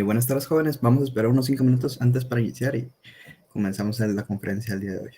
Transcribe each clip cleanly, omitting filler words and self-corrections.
Buenas tardes, jóvenes. Vamos a esperar unos 5 minutos antes para iniciar y comenzamos la conferencia del día de hoy.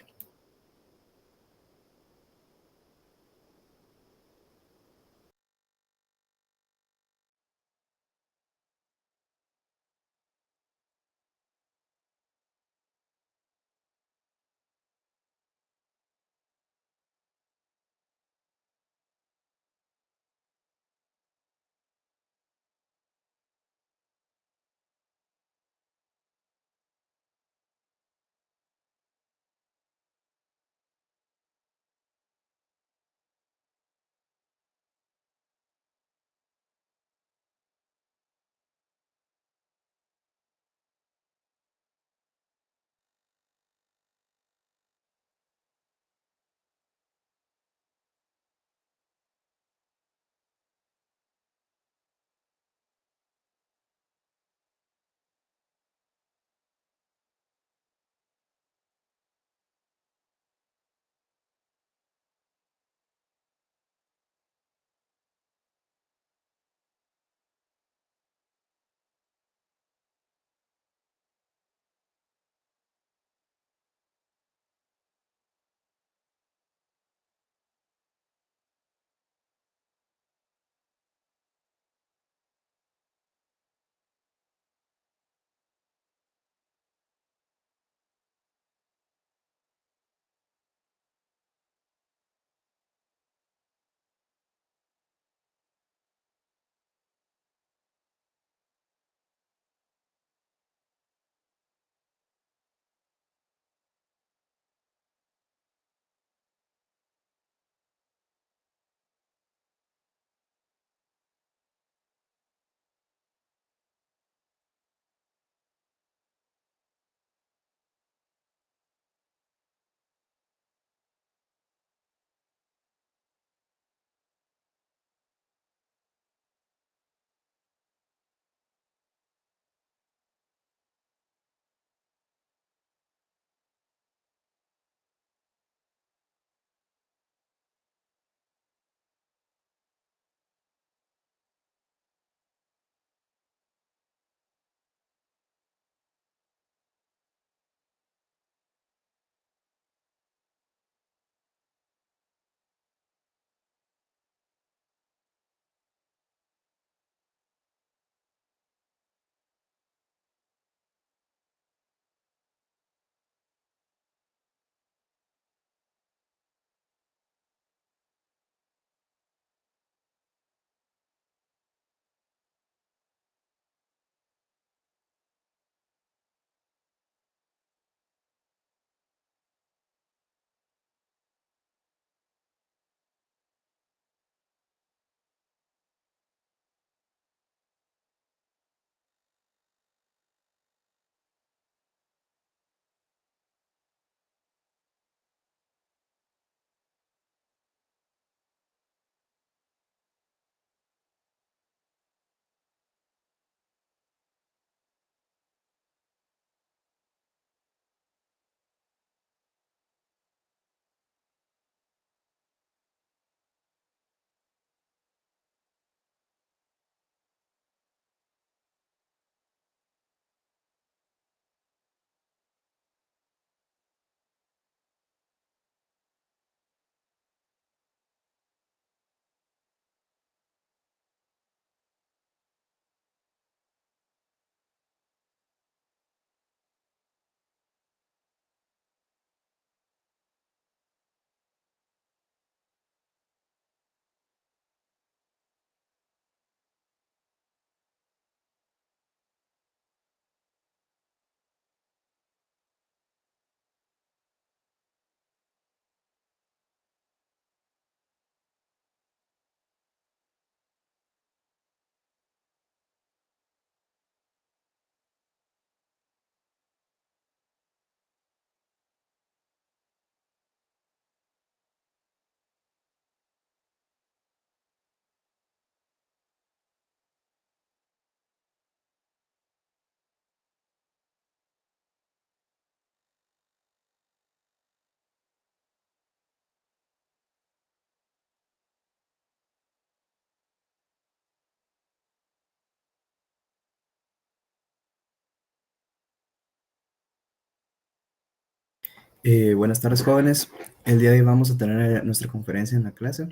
Buenas tardes, jóvenes. El día de hoy vamos a tener nuestra conferencia en la clase.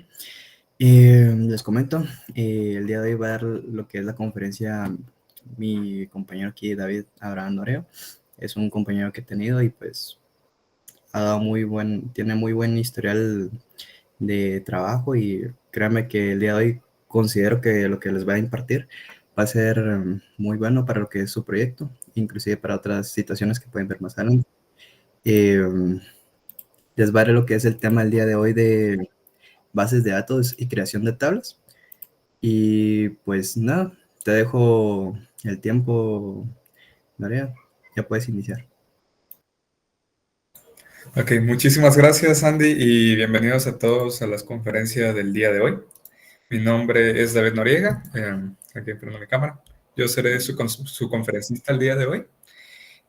Les comento, el día de hoy va a dar lo que es la conferencia mi compañero aquí, David Abraham Noreo. Es un compañero que he tenido y pues tiene muy buen historial de trabajo y créanme que el día de hoy considero que lo que les va a impartir va a ser muy bueno para lo que es su proyecto, inclusive para otras situaciones que pueden ver más adelante. Eh, Les daré lo que es el tema del día de hoy de bases de datos y creación de tablas. Y pues nada, te dejo el tiempo, María, ya puedes iniciar. Ok, muchísimas gracias, Andy, y bienvenidos a todos a la conferencia del día de hoy. Mi nombre es David Noriega, aquí prendo mi cámara. Yo seré su conferencista el día de hoy.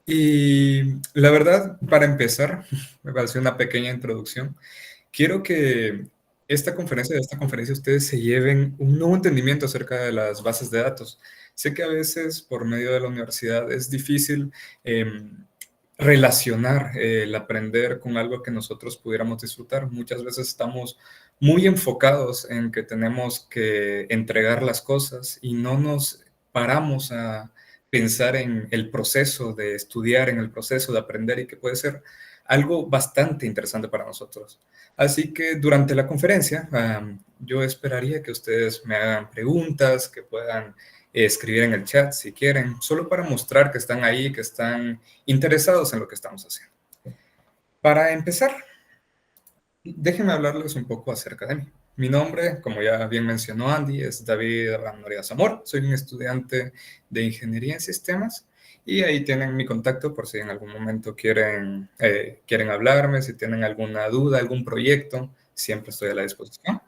Y la verdad, para empezar, me va a hacer una pequeña introducción. Quiero que de esta conferencia, ustedes se lleven un nuevo entendimiento acerca de las bases de datos. Sé que a veces, por medio de la universidad, es difícil relacionar el aprender con algo que nosotros pudiéramos disfrutar. Muchas veces estamos muy enfocados en que tenemos que entregar las cosas y no nos paramos a pensar en el proceso de estudiar, en el proceso de aprender y que puede ser algo bastante interesante para nosotros. Así que durante la conferencia yo esperaría que ustedes me hagan preguntas, que puedan escribir en el chat si quieren, solo para mostrar que están ahí, que están interesados en lo que estamos haciendo. Para empezar, déjenme hablarles un poco acerca de mí. Mi nombre, como ya bien mencionó Andy, es David Abraham Noriega Zamora. Soy un estudiante de Ingeniería en Sistemas y ahí tienen mi contacto por si en algún momento quieren hablarme, si tienen alguna duda, algún proyecto, siempre estoy a la disposición.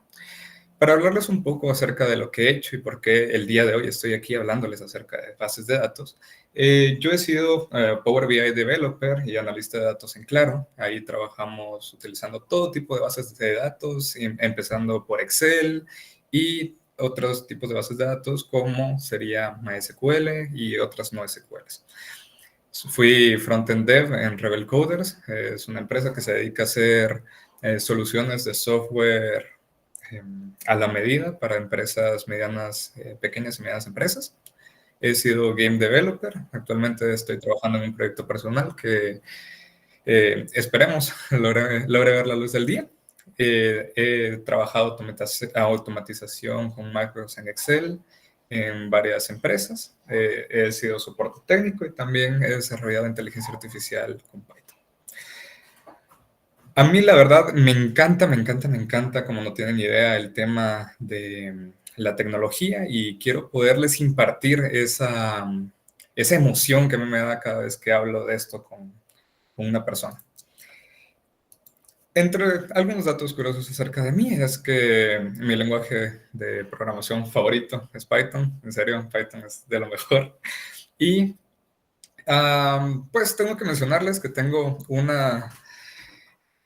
Para hablarles un poco acerca de lo que he hecho y por qué el día de hoy estoy aquí hablándoles acerca de bases de datos, yo he sido Power BI Developer y analista de datos en Claro. Ahí trabajamos utilizando todo tipo de bases de datos, empezando por Excel y otros tipos de bases de datos como sería MySQL y otras no SQLs. Fui frontend dev en Rebel Coders. Es una empresa que se dedica a hacer soluciones de software a la medida para empresas medianas, pequeñas y medianas empresas. He sido game developer. Actualmente estoy trabajando en un proyecto personal que esperemos logre ver la luz del día. He trabajado automatización con macros en Excel en varias empresas. He sido soporte técnico y también he desarrollado inteligencia artificial con Python. A mí la verdad me encanta, como no tienen idea, el tema de la tecnología y quiero poderles impartir esa emoción que a mí me da cada vez que hablo de esto con una persona. Entre algunos datos curiosos acerca de mí es que mi lenguaje de programación favorito es Python. En serio, Python es de lo mejor. Y pues tengo que mencionarles que tengo una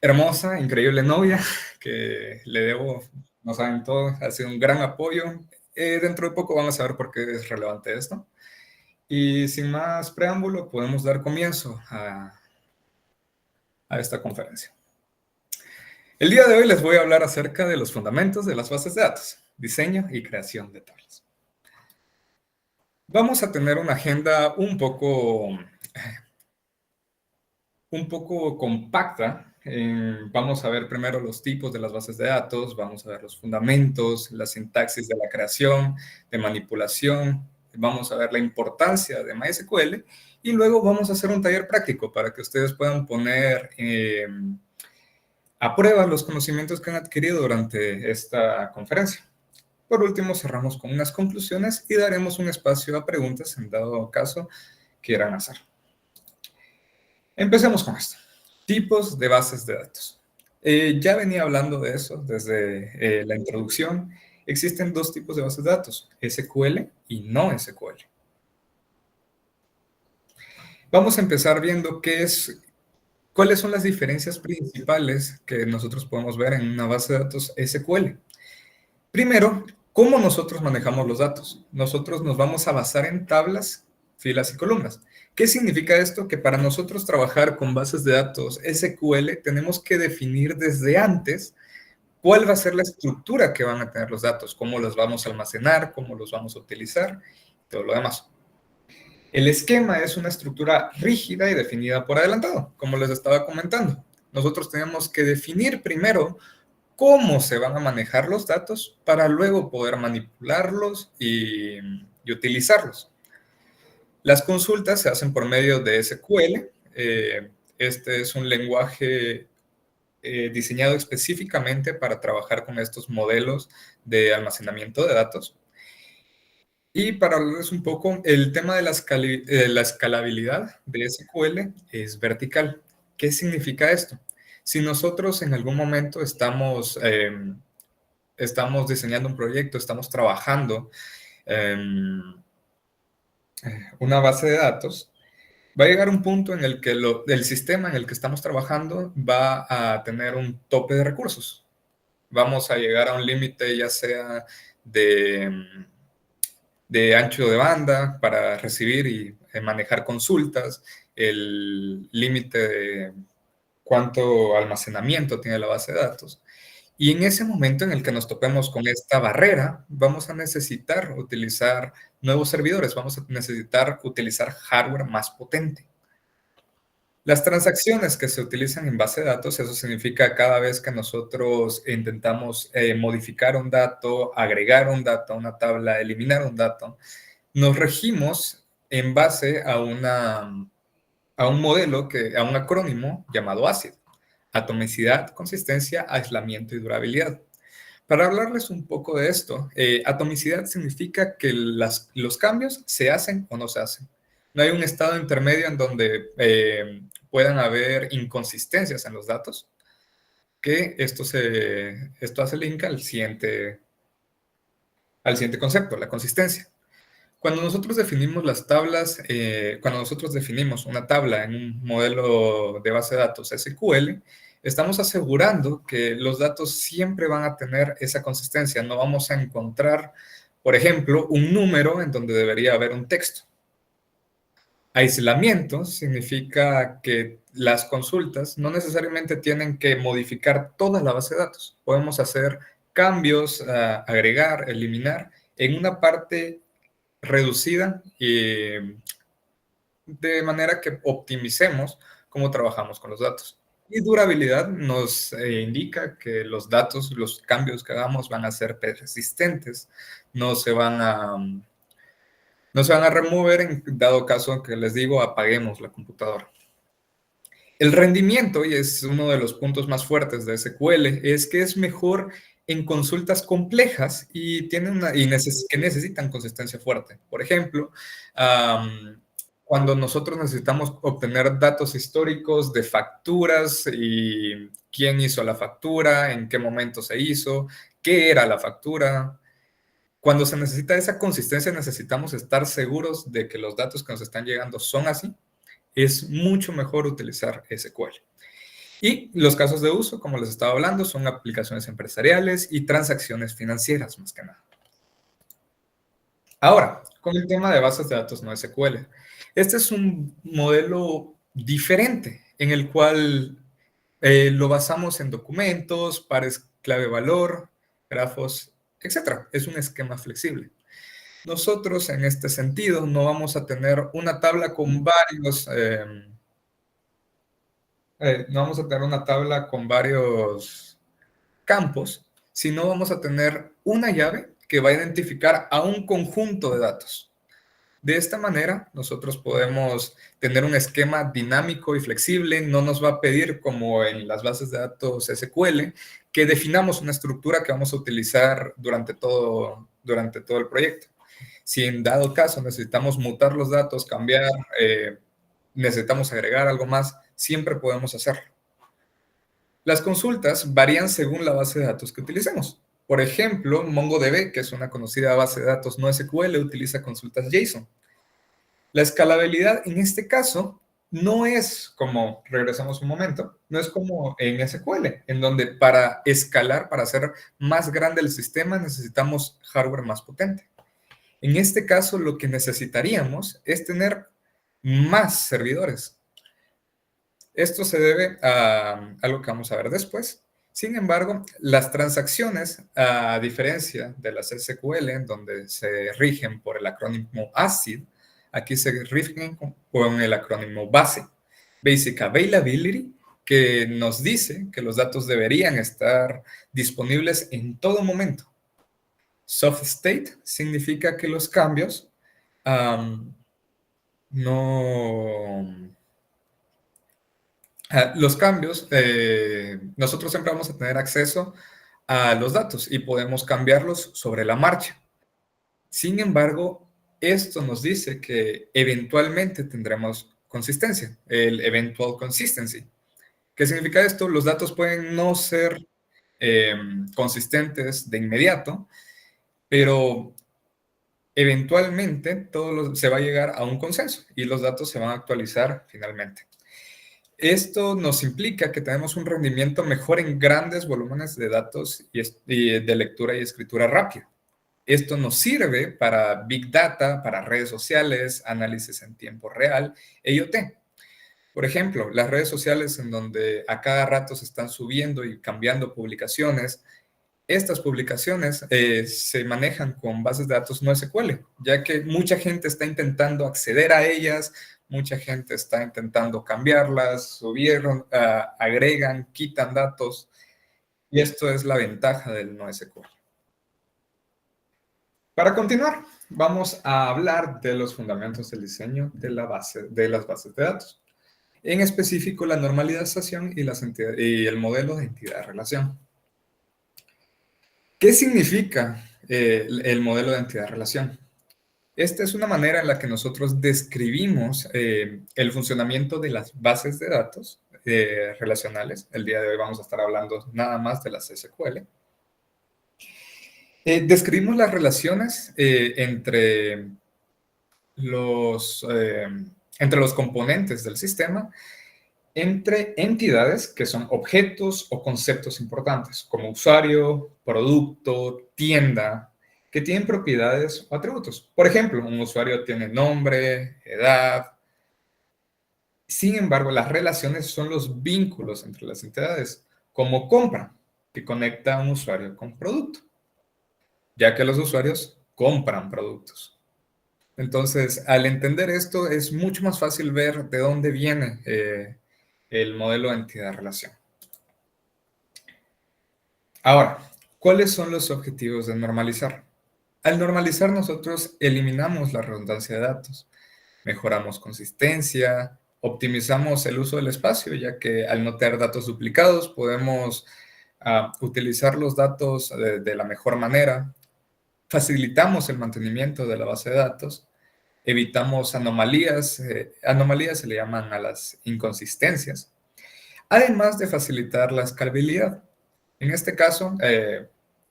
hermosa, increíble novia que le debo, no saben todo, ha sido un gran apoyo. Dentro de poco vamos a ver por qué es relevante esto. Y sin más preámbulo, podemos dar comienzo a esta conferencia. El día de hoy les voy a hablar acerca de los fundamentos de las bases de datos, diseño y creación de tablas. Vamos a tener una agenda un poco compacta. Vamos a ver primero los tipos de las bases de datos, vamos a ver los fundamentos, la sintaxis de la creación, de manipulación, vamos a ver la importancia de MySQL y luego vamos a hacer un taller práctico para que ustedes puedan poner a prueba los conocimientos que han adquirido durante esta conferencia. Por último, cerramos con unas conclusiones y daremos un espacio a preguntas en dado caso quieran hacer. Empecemos con esto. Tipos de bases de datos. Ya venía hablando de eso desde la introducción. Existen dos tipos de bases de datos, SQL y no SQL. Vamos a empezar viendo cuáles son las diferencias principales que nosotros podemos ver en una base de datos SQL. Primero, ¿cómo nosotros manejamos los datos? Nosotros nos vamos a basar en tablas filas y columnas. ¿Qué significa esto? Que para nosotros trabajar con bases de datos SQL tenemos que definir desde antes cuál va a ser la estructura que van a tener los datos, cómo los vamos a almacenar, cómo los vamos a utilizar, todo lo demás. El esquema es una estructura rígida y definida por adelantado, como les estaba comentando. Nosotros tenemos que definir primero cómo se van a manejar los datos para luego poder manipularlos y utilizarlos. Las consultas se hacen por medio de SQL. Este es un lenguaje diseñado específicamente para trabajar con estos modelos de almacenamiento de datos. Y para hablarles un poco, el tema de la escalabilidad de SQL es vertical. ¿Qué significa esto? Si nosotros en algún momento estamos diseñando un proyecto, estamos trabajando una base de datos, va a llegar un punto en el que el sistema en el que estamos trabajando va a tener un tope de recursos. Vamos a llegar a un límite ya sea de ancho de banda para recibir y manejar consultas, el límite de cuánto almacenamiento tiene la base de datos. Y en ese momento en el que nos topemos con esta barrera, vamos a necesitar utilizar nuevos servidores, vamos a necesitar utilizar hardware más potente. Las transacciones que se utilizan en base de datos, eso significa cada vez que nosotros intentamos modificar un dato, agregar un dato a una tabla, eliminar un dato, nos regimos en base a un modelo, a un acrónimo llamado ACID. Atomicidad, consistencia, aislamiento y durabilidad. Para hablarles un poco de esto, atomicidad significa que los cambios se hacen o no se hacen. No hay un estado intermedio en donde puedan haber inconsistencias en los datos, que esto hace link al siguiente concepto, la consistencia. Cuando nosotros definimos las tablas, cuando nosotros definimos una tabla en un modelo de base de datos SQL, estamos asegurando que los datos siempre van a tener esa consistencia. No vamos a encontrar, por ejemplo, un número en donde debería haber un texto. Aislamiento significa que las consultas no necesariamente tienen que modificar toda la base de datos. Podemos hacer cambios, agregar, eliminar en una parte reducida y de manera que optimicemos cómo trabajamos con los datos. Y durabilidad nos indica que los datos, los cambios que hagamos van a ser persistentes, no se van a remover en dado caso que les digo apaguemos la computadora. El rendimiento, y es uno de los puntos más fuertes de SQL, es que es mejor en consultas complejas y que necesitan consistencia fuerte. Por ejemplo, cuando nosotros necesitamos obtener datos históricos de facturas y quién hizo la factura, en qué momento se hizo, qué era la factura. Cuando se necesita esa consistencia, necesitamos estar seguros de que los datos que nos están llegando son así. Es mucho mejor utilizar SQL. Y los casos de uso, como les estaba hablando, son aplicaciones empresariales y transacciones financieras, más que nada. Ahora, con el tema de bases de datos no SQL. Este es un modelo diferente en el cual lo basamos en documentos, pares clave-valor, grafos, etc. Es un esquema flexible. Nosotros, en este sentido, no vamos a tener una tabla con varios campos, sino vamos a tener una llave que va a identificar a un conjunto de datos. De esta manera, nosotros podemos tener un esquema dinámico y flexible. No nos va a pedir, como en las bases de datos SQL, que definamos una estructura que vamos a utilizar durante todo el proyecto. Si en dado caso necesitamos mutar los datos, cambiar, necesitamos agregar algo más, siempre podemos hacerlo. Las consultas varían según la base de datos que utilicemos. Por ejemplo, MongoDB, que es una conocida base de datos no SQL, utiliza consultas JSON. La escalabilidad en este caso no es como, regresamos un momento, no es como en SQL, en donde para escalar, para hacer más grande el sistema, necesitamos hardware más potente. En este caso, lo que necesitaríamos es tener más servidores. Esto se debe a algo que vamos a ver después. Sin embargo, las transacciones, a diferencia de las SQL, donde se rigen por el acrónimo ACID, aquí se rigen con el acrónimo BASE, Basic Availability, que nos dice que los datos deberían estar disponibles en todo momento. Soft State significa que los cambios nosotros siempre vamos a tener acceso a los datos y podemos cambiarlos sobre la marcha. Sin embargo, esto nos dice que eventualmente tendremos consistencia, el eventual consistency. ¿Qué significa esto? Los datos pueden no ser consistentes de inmediato, pero eventualmente se va a llegar a un consenso y los datos se van a actualizar finalmente. Esto nos implica que tenemos un rendimiento mejor en grandes volúmenes de datos y de lectura y escritura rápida. Esto nos sirve para Big Data, para redes sociales, análisis en tiempo real e IoT. Por ejemplo, las redes sociales en donde a cada rato se están subiendo y cambiando publicaciones. Estas publicaciones se manejan con bases de datos no SQL, ya que mucha gente está intentando acceder a ellas, mucha gente está intentando cambiarlas, subieron, agregan, quitan datos, y esto es la ventaja del no SQL. Para continuar, vamos a hablar de los fundamentos del diseño de las bases de datos. En específico, la normalización y el modelo de entidad-relación. ¿Qué significa el modelo de entidad-relación? Esta es una manera en la que nosotros describimos el funcionamiento de las bases de datos relacionales. El día de hoy vamos a estar hablando nada más de las SQL. Describimos las relaciones entre los componentes del sistema, entre entidades que son objetos o conceptos importantes, como usuario, producto, tienda, que tienen propiedades o atributos. Por ejemplo, un usuario tiene nombre, edad. Sin embargo, las relaciones son los vínculos entre las entidades, como compra, que conecta a un usuario con producto, ya que los usuarios compran productos. Entonces, al entender esto, es mucho más fácil ver de dónde viene el modelo de entidad-relación. Ahora, ¿cuáles son los objetivos de normalizar? Al normalizar, nosotros eliminamos la redundancia de datos, mejoramos consistencia, optimizamos el uso del espacio, ya que al no tener datos duplicados podemos utilizar los datos de la mejor manera, facilitamos el mantenimiento de la base de datos, evitamos anomalías, anomalías se le llaman a las inconsistencias, además de facilitar la escalabilidad. En este caso,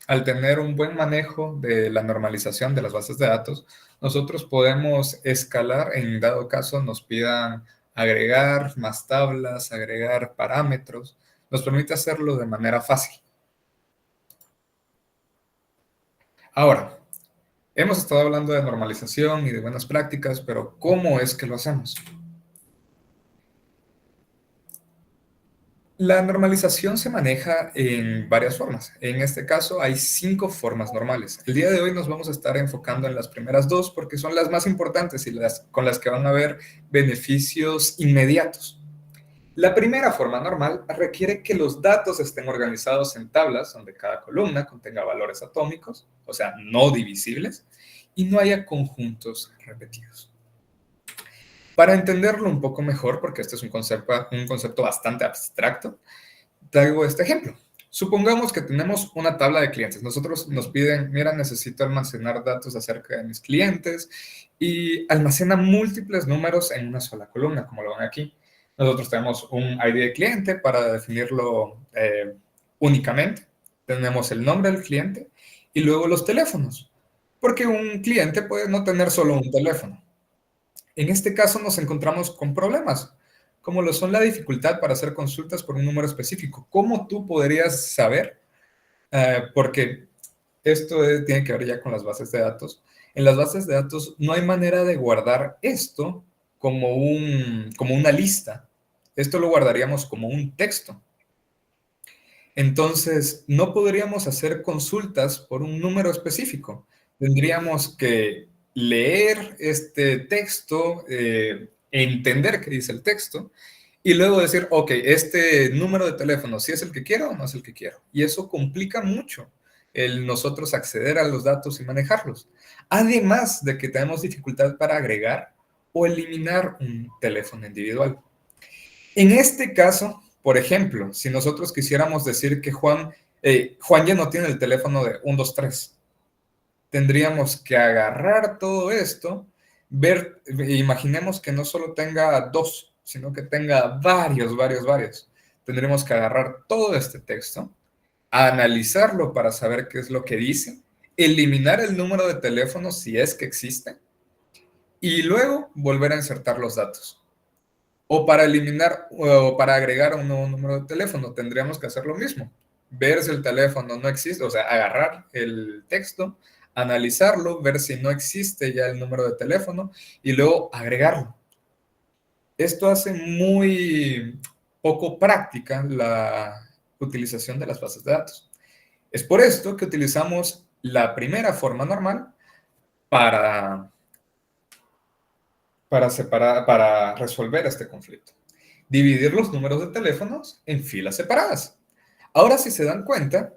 al tener un buen manejo de la normalización de las bases de datos, nosotros podemos escalar en dado caso nos pidan agregar más tablas, agregar parámetros, nos permite hacerlo de manera fácil. Ahora, hemos estado hablando de normalización y de buenas prácticas, pero ¿cómo es que lo hacemos? La normalización se maneja en varias formas. En este caso hay 5 formas normales. El día de hoy nos vamos a estar enfocando en las primeras 2 porque son las más importantes y con las que van a haber beneficios inmediatos. La primera forma normal requiere que los datos estén organizados en tablas donde cada columna contenga valores atómicos, o sea, no divisibles, y no haya conjuntos repetidos. Para entenderlo un poco mejor, porque este es un concepto bastante abstracto, traigo este ejemplo. Supongamos que tenemos una tabla de clientes. Nosotros nos piden, mira, necesito almacenar datos acerca de mis clientes y almacena múltiples números en una sola columna, como lo ven aquí. Nosotros tenemos un ID de cliente para definirlo únicamente. Tenemos el nombre del cliente y luego los teléfonos, porque un cliente puede no tener solo un teléfono. En este caso nos encontramos con problemas, como lo son la dificultad para hacer consultas por un número específico. ¿Cómo tú podrías saber? Porque esto tiene que ver ya con las bases de datos. En las bases de datos no hay manera de guardar esto como una lista. Esto lo guardaríamos como un texto. Entonces, no podríamos hacer consultas por un número específico. Tendríamos que leer este texto, entender qué dice el texto, y luego decir, ok, este número de teléfono, ¿sí es el que quiero o no es el que quiero? Y eso complica mucho el nosotros acceder a los datos y manejarlos. Además de que tenemos dificultad para agregar o eliminar un teléfono individual. En este caso, por ejemplo, si nosotros quisiéramos decir que Juan ya no tiene el teléfono de 123, tendríamos que agarrar todo esto, imaginemos que no solo tenga dos, sino que tenga varios. Tendríamos que agarrar todo este texto, analizarlo para saber qué es lo que dice, eliminar el número de teléfono si es que existe, y luego volver a insertar los datos. O para eliminar o para agregar un nuevo número de teléfono, tendríamos que hacer lo mismo. Ver si el teléfono no existe, o sea, agarrar el texto, analizarlo, ver si no existe ya el número de teléfono y luego agregarlo. Esto hace muy poco práctica la utilización de las bases de datos. Es por esto que utilizamos la primera forma normal para para resolver este conflicto. Dividir los números de teléfonos en filas separadas. Ahora, si se dan cuenta,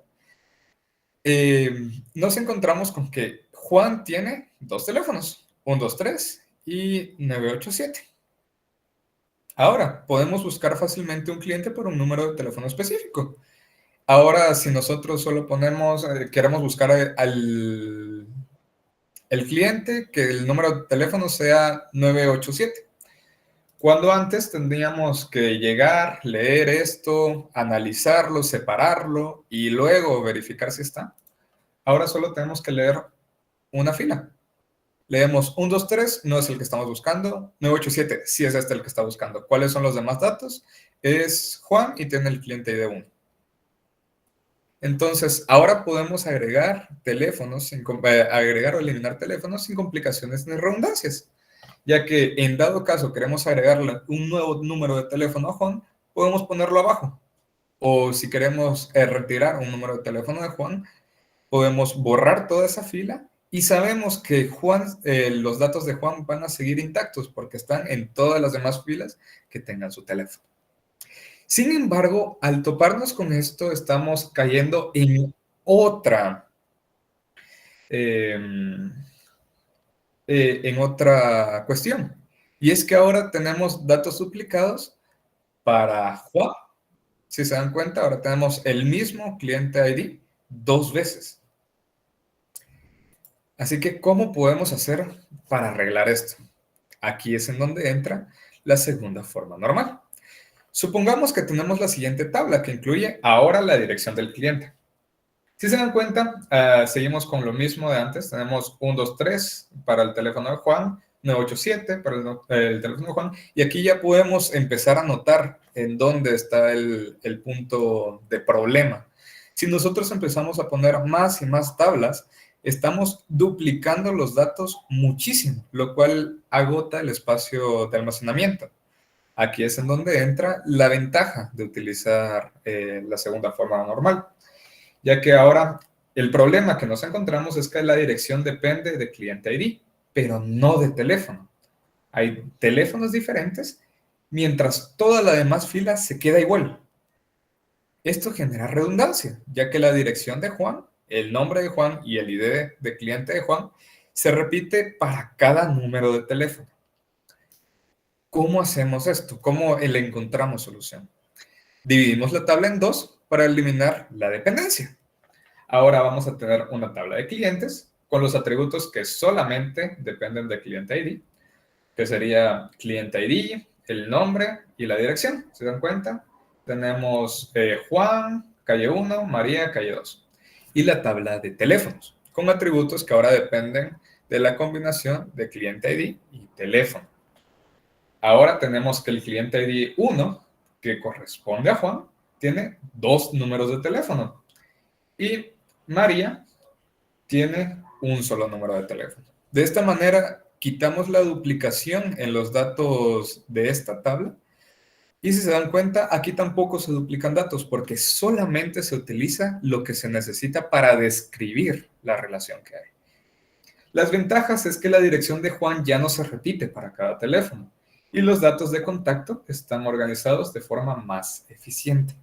nos encontramos con que Juan tiene dos teléfonos, 123 y 987. Ahora, podemos buscar fácilmente un cliente por un número de teléfono específico. Ahora, si nosotros solo queremos buscar el cliente, que el número de teléfono sea 987. Cuando antes tendríamos que llegar, leer esto, analizarlo, separarlo y luego verificar si está. Ahora solo tenemos que leer una fila. Leemos 123, no es el que estamos buscando. 987, sí es este el que está buscando. ¿Cuáles son los demás datos? Es Juan y tiene el cliente ID 1. Entonces, ahora podemos agregar agregar o eliminar teléfonos sin complicaciones ni redundancias, ya que en dado caso queremos agregarle un nuevo número de teléfono a Juan, podemos ponerlo abajo. O si queremos retirar un número de teléfono de Juan, podemos borrar toda esa fila y sabemos que los datos de Juan van a seguir intactos porque están en todas las demás filas que tengan su teléfono. Sin embargo, al toparnos con esto, estamos cayendo en otra cuestión. Y es que ahora tenemos datos duplicados para Juan. Si se dan cuenta, ahora tenemos el mismo cliente ID dos veces. Así que, ¿cómo podemos hacer para arreglar esto? Aquí es en donde entra la segunda forma normal. Supongamos que tenemos la siguiente tabla que incluye ahora la dirección del cliente. Si se dan cuenta, seguimos con lo mismo de antes. Tenemos 123 para el teléfono de Juan, 987 para el teléfono de Juan, y aquí ya podemos empezar a notar en dónde está el punto de problema. Si nosotros empezamos a poner más y más tablas, estamos duplicando los datos muchísimo, lo cual agota el espacio de almacenamiento. Aquí es en donde entra la ventaja de utilizar la segunda forma normal, ya que ahora el problema que nos encontramos es que la dirección depende de cliente ID, pero no de teléfono. Hay teléfonos diferentes, mientras toda la demás fila se queda igual. Esto genera redundancia, ya que la dirección de Juan, el nombre de Juan y el ID de cliente de Juan se repite para cada número de teléfono. ¿Cómo hacemos esto? ¿Cómo le encontramos solución? Dividimos la tabla en dos para eliminar la dependencia. Ahora vamos a tener una tabla de clientes con los atributos que solamente dependen de cliente ID, que sería cliente ID, el nombre y la dirección. ¿Se dan cuenta? Tenemos Juan, calle 1, María, calle 2. Y la tabla de teléfonos, con atributos que ahora dependen de la combinación de cliente ID y teléfono. Ahora tenemos que el cliente ID 1, que corresponde a Juan, tiene dos números de teléfono. Y María tiene un solo número de teléfono. De esta manera, quitamos la duplicación en los datos de esta tabla. Y si se dan cuenta, aquí tampoco se duplican datos porque solamente se utiliza lo que se necesita para describir la relación que hay. Las ventajas es que la dirección de Juan ya no se repite para cada teléfono y los datos de contacto están organizados de forma más eficiente.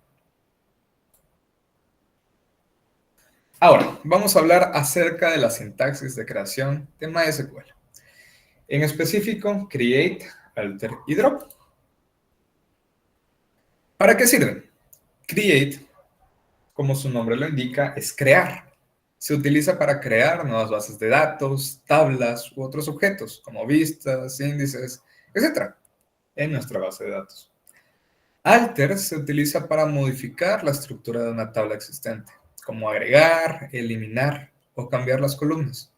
Ahora, vamos a hablar acerca de la sintaxis de creación de MySQL. En específico, create, alter y drop. ¿Para qué sirven? Create, como su nombre lo indica, es crear. Se utiliza para crear nuevas bases de datos, tablas u otros objetos, como vistas, índices, etc., en nuestra base de datos. Alter se utiliza para modificar la estructura de una tabla existente, como agregar, eliminar o cambiar las columnas.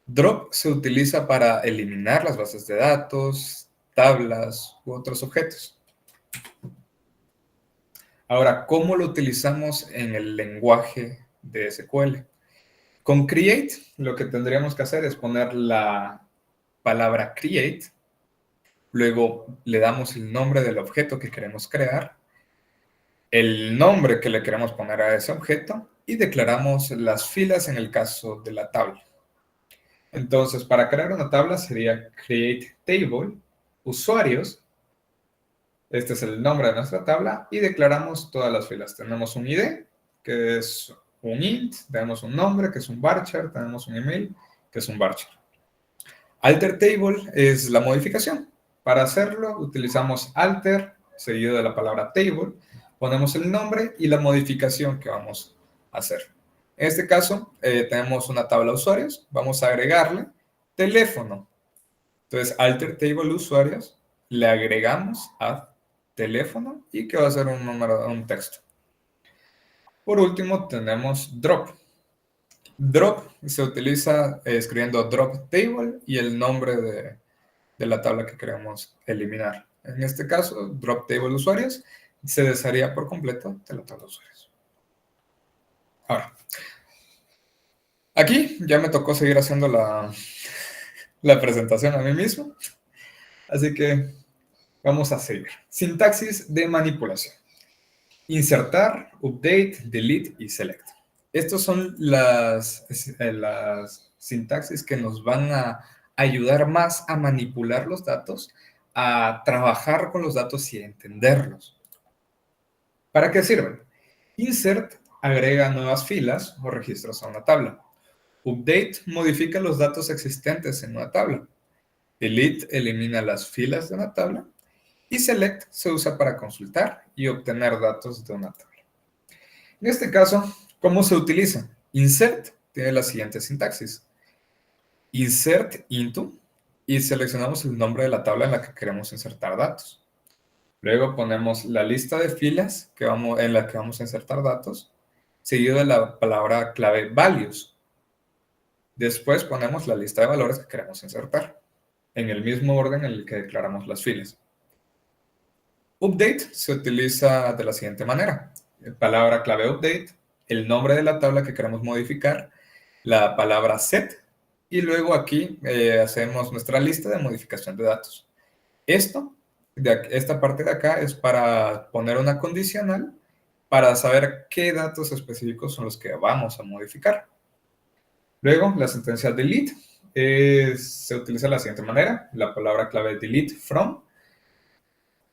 Drop se utiliza para eliminar las bases de datos, tablas u otros objetos. Ahora, ¿cómo lo utilizamos en el lenguaje de SQL? Con create, lo que tendríamos que hacer es poner la palabra create, luego le damos el nombre del objeto que queremos crear, el nombre que le queremos poner a ese objeto y declaramos las filas en el caso de la tabla. Entonces, para crear una tabla sería create table, usuarios, este es el nombre de nuestra tabla y declaramos todas las filas. Tenemos un ID, que es un int, tenemos un nombre, que es un varchar, tenemos un email, que es un varchar. Alter table es la modificación. Para hacerlo, utilizamos alter, seguido de la palabra table, ponemos el nombre y la modificación que vamos a hacer. En este caso, tenemos una tabla de usuarios, vamos a agregarle teléfono. Entonces, alter table usuarios, le agregamos a teléfono y que va a ser un número, un texto. Por último, tenemos drop. Drop se utiliza escribiendo drop table y el nombre de la tabla que queremos eliminar. En este caso, drop table usuarios se desharía por completo de la tabla de usuarios. Ahora, aquí ya me tocó seguir haciendo la presentación a mí mismo, así que vamos a seguir. Sintaxis de manipulación. Insertar, update, delete y select. Estos son las sintaxis que nos van a ayudar más a manipular los datos, a trabajar con los datos y a entenderlos. ¿Para qué sirven? Insert agrega nuevas filas o registros a una tabla. Update modifica los datos existentes en una tabla. Delete elimina las filas de una tabla. Y select se usa para consultar y obtener datos de una tabla. En este caso, ¿cómo se utiliza? Insert tiene la siguiente sintaxis. Insert into y seleccionamos el nombre de la tabla en la que queremos insertar datos. Luego ponemos la lista de filas en la que vamos a insertar datos, seguido de la palabra clave values. Después ponemos la lista de valores que queremos insertar, en el mismo orden en el que declaramos las filas. Update se utiliza de la siguiente manera. Palabra clave update, el nombre de la tabla que queremos modificar, la palabra set, y luego aquí hacemos nuestra lista de modificación de datos. Esta parte de acá es para poner una condicional para saber qué datos específicos son los que vamos a modificar. Luego, la sentencia delete se utiliza de la siguiente manera. La palabra clave delete from.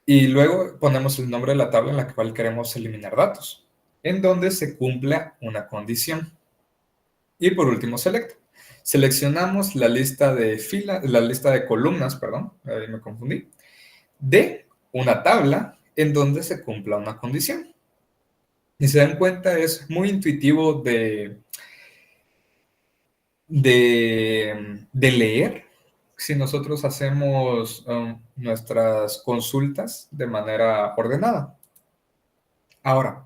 Y luego ponemos el nombre de la tabla en la cual queremos eliminar datos, en donde se cumpla una condición. Y por último, select. Seleccionamos la lista de columnas, perdón, ahí me confundí, de una tabla en donde se cumpla una condición. Y se dan cuenta, es muy intuitivo de leer si nosotros hacemos nuestras consultas de manera ordenada. Ahora,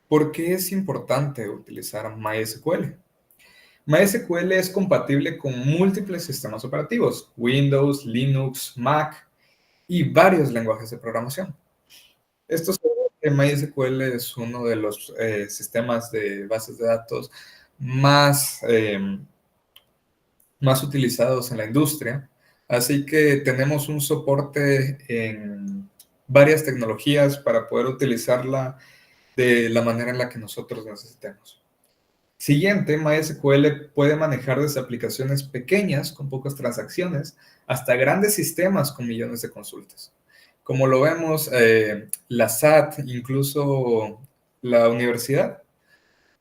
¿por qué es importante utilizar MySQL? MySQL es compatible con múltiples sistemas operativos, Windows, Linux, Mac y varios lenguajes de programación. Esto seguro que MySQL es uno de los sistemas de bases de datos más más utilizados en la industria. Así que tenemos un soporte en varias tecnologías para poder utilizarla de la manera en la que nosotros necesitemos. Siguiente, MySQL puede manejar desde aplicaciones pequeñas con pocas transacciones hasta grandes sistemas con millones de consultas. Como lo vemos, la SAT, incluso la universidad,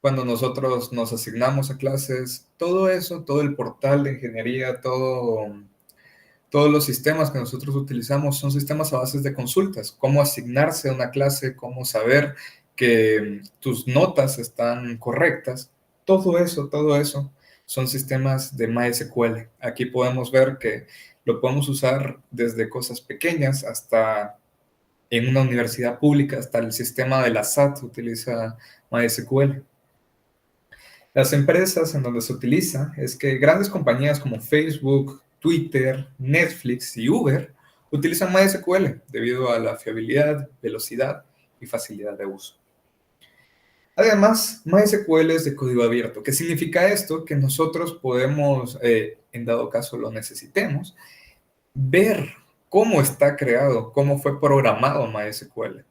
cuando nosotros nos asignamos a clases, todo eso, todo el portal de ingeniería, todos los sistemas que nosotros utilizamos son sistemas a base de consultas. Cómo asignarse a una clase, cómo saber que tus notas están correctas. Todo eso son sistemas de MySQL. Aquí podemos ver que lo podemos usar desde cosas pequeñas hasta en una universidad pública, hasta el sistema de la SAT utiliza MySQL. Las empresas en donde se utiliza es que grandes compañías como Facebook, Twitter, Netflix y Uber utilizan MySQL debido a la fiabilidad, velocidad y facilidad de uso. Además, MySQL es de código abierto. ¿Qué significa esto? Que nosotros podemos, en dado caso lo necesitemos, ver cómo está creado, cómo fue programado MySQL.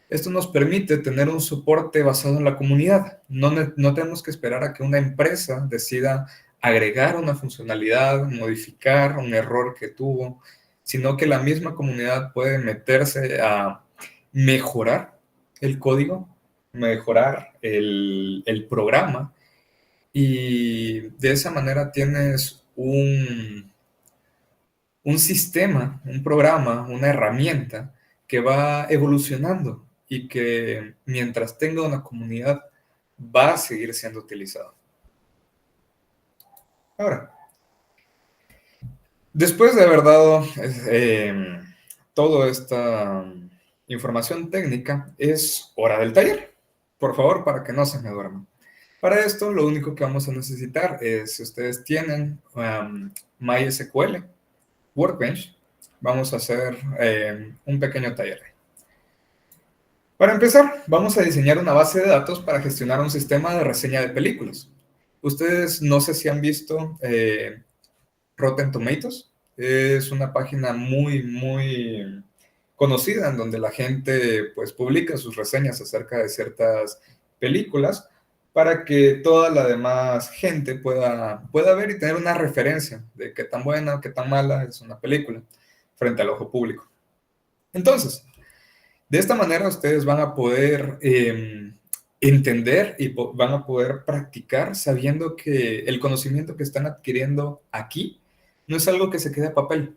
Esto nos permite tener un soporte basado en la comunidad. No tenemos que esperar a que una empresa decida agregar una funcionalidad, modificar un error que tuvo, sino que la misma comunidad puede meterse a mejorar el código, mejorar el programa, y de esa manera tienes un sistema, un programa, una herramienta que va evolucionando y que mientras tenga una comunidad va a seguir siendo utilizado. Ahora, después de haber dado toda esta información técnica, es hora del taller. Por favor, para que no se me duerman. Para esto, lo único que vamos a necesitar es, si ustedes tienen MySQL, Workbench, vamos a hacer un pequeño taller. Para empezar, vamos a diseñar una base de datos para gestionar un sistema de reseña de películas. Ustedes no sé si han visto Rotten Tomatoes. Es una página muy conocida en donde la gente pues publica sus reseñas acerca de ciertas películas para que toda la demás gente pueda ver y tener una referencia de qué tan buena o qué tan mala es una película frente al ojo público. Entonces, de esta manera ustedes van a poder entender y van a poder practicar sabiendo que el conocimiento que están adquiriendo aquí no es algo que se quede a papel,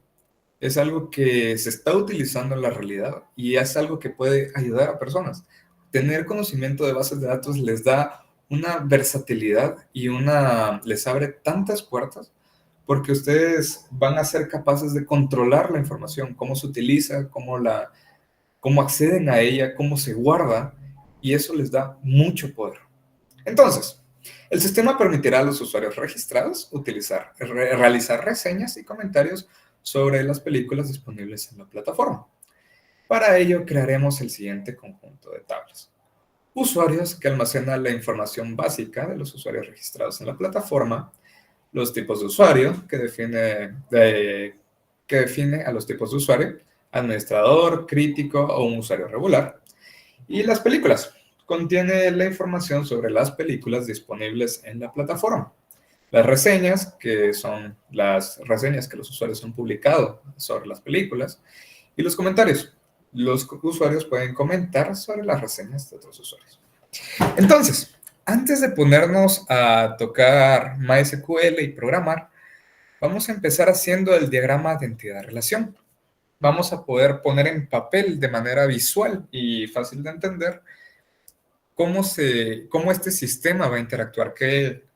es algo que se está utilizando en la realidad y es algo que puede ayudar a personas. Tener conocimiento de bases de datos les da una versatilidad y les abre tantas puertas porque ustedes van a ser capaces de controlar la información, cómo se utiliza, cómo acceden a ella, cómo se guarda, y eso les da mucho poder. Entonces, el sistema permitirá a los usuarios registrados realizar reseñas y comentarios sobre las películas disponibles en la plataforma. Para ello, crearemos el siguiente conjunto de tablas. Usuarios, que almacenan la información básica de los usuarios registrados en la plataforma. Los tipos de usuario, que define a los tipos de usuario. Administrador, crítico o un usuario regular. Y las películas. Contiene la información sobre las películas disponibles en la plataforma. Las reseñas, que son las reseñas que los usuarios han publicado sobre las películas. Y los comentarios. Los usuarios pueden comentar sobre las reseñas de otros usuarios. Entonces, antes de ponernos a tocar MySQL y programar, vamos a empezar haciendo el diagrama de entidad-relación. Vamos a poder poner en papel de manera visual y fácil de entender cómo este sistema va a interactuar,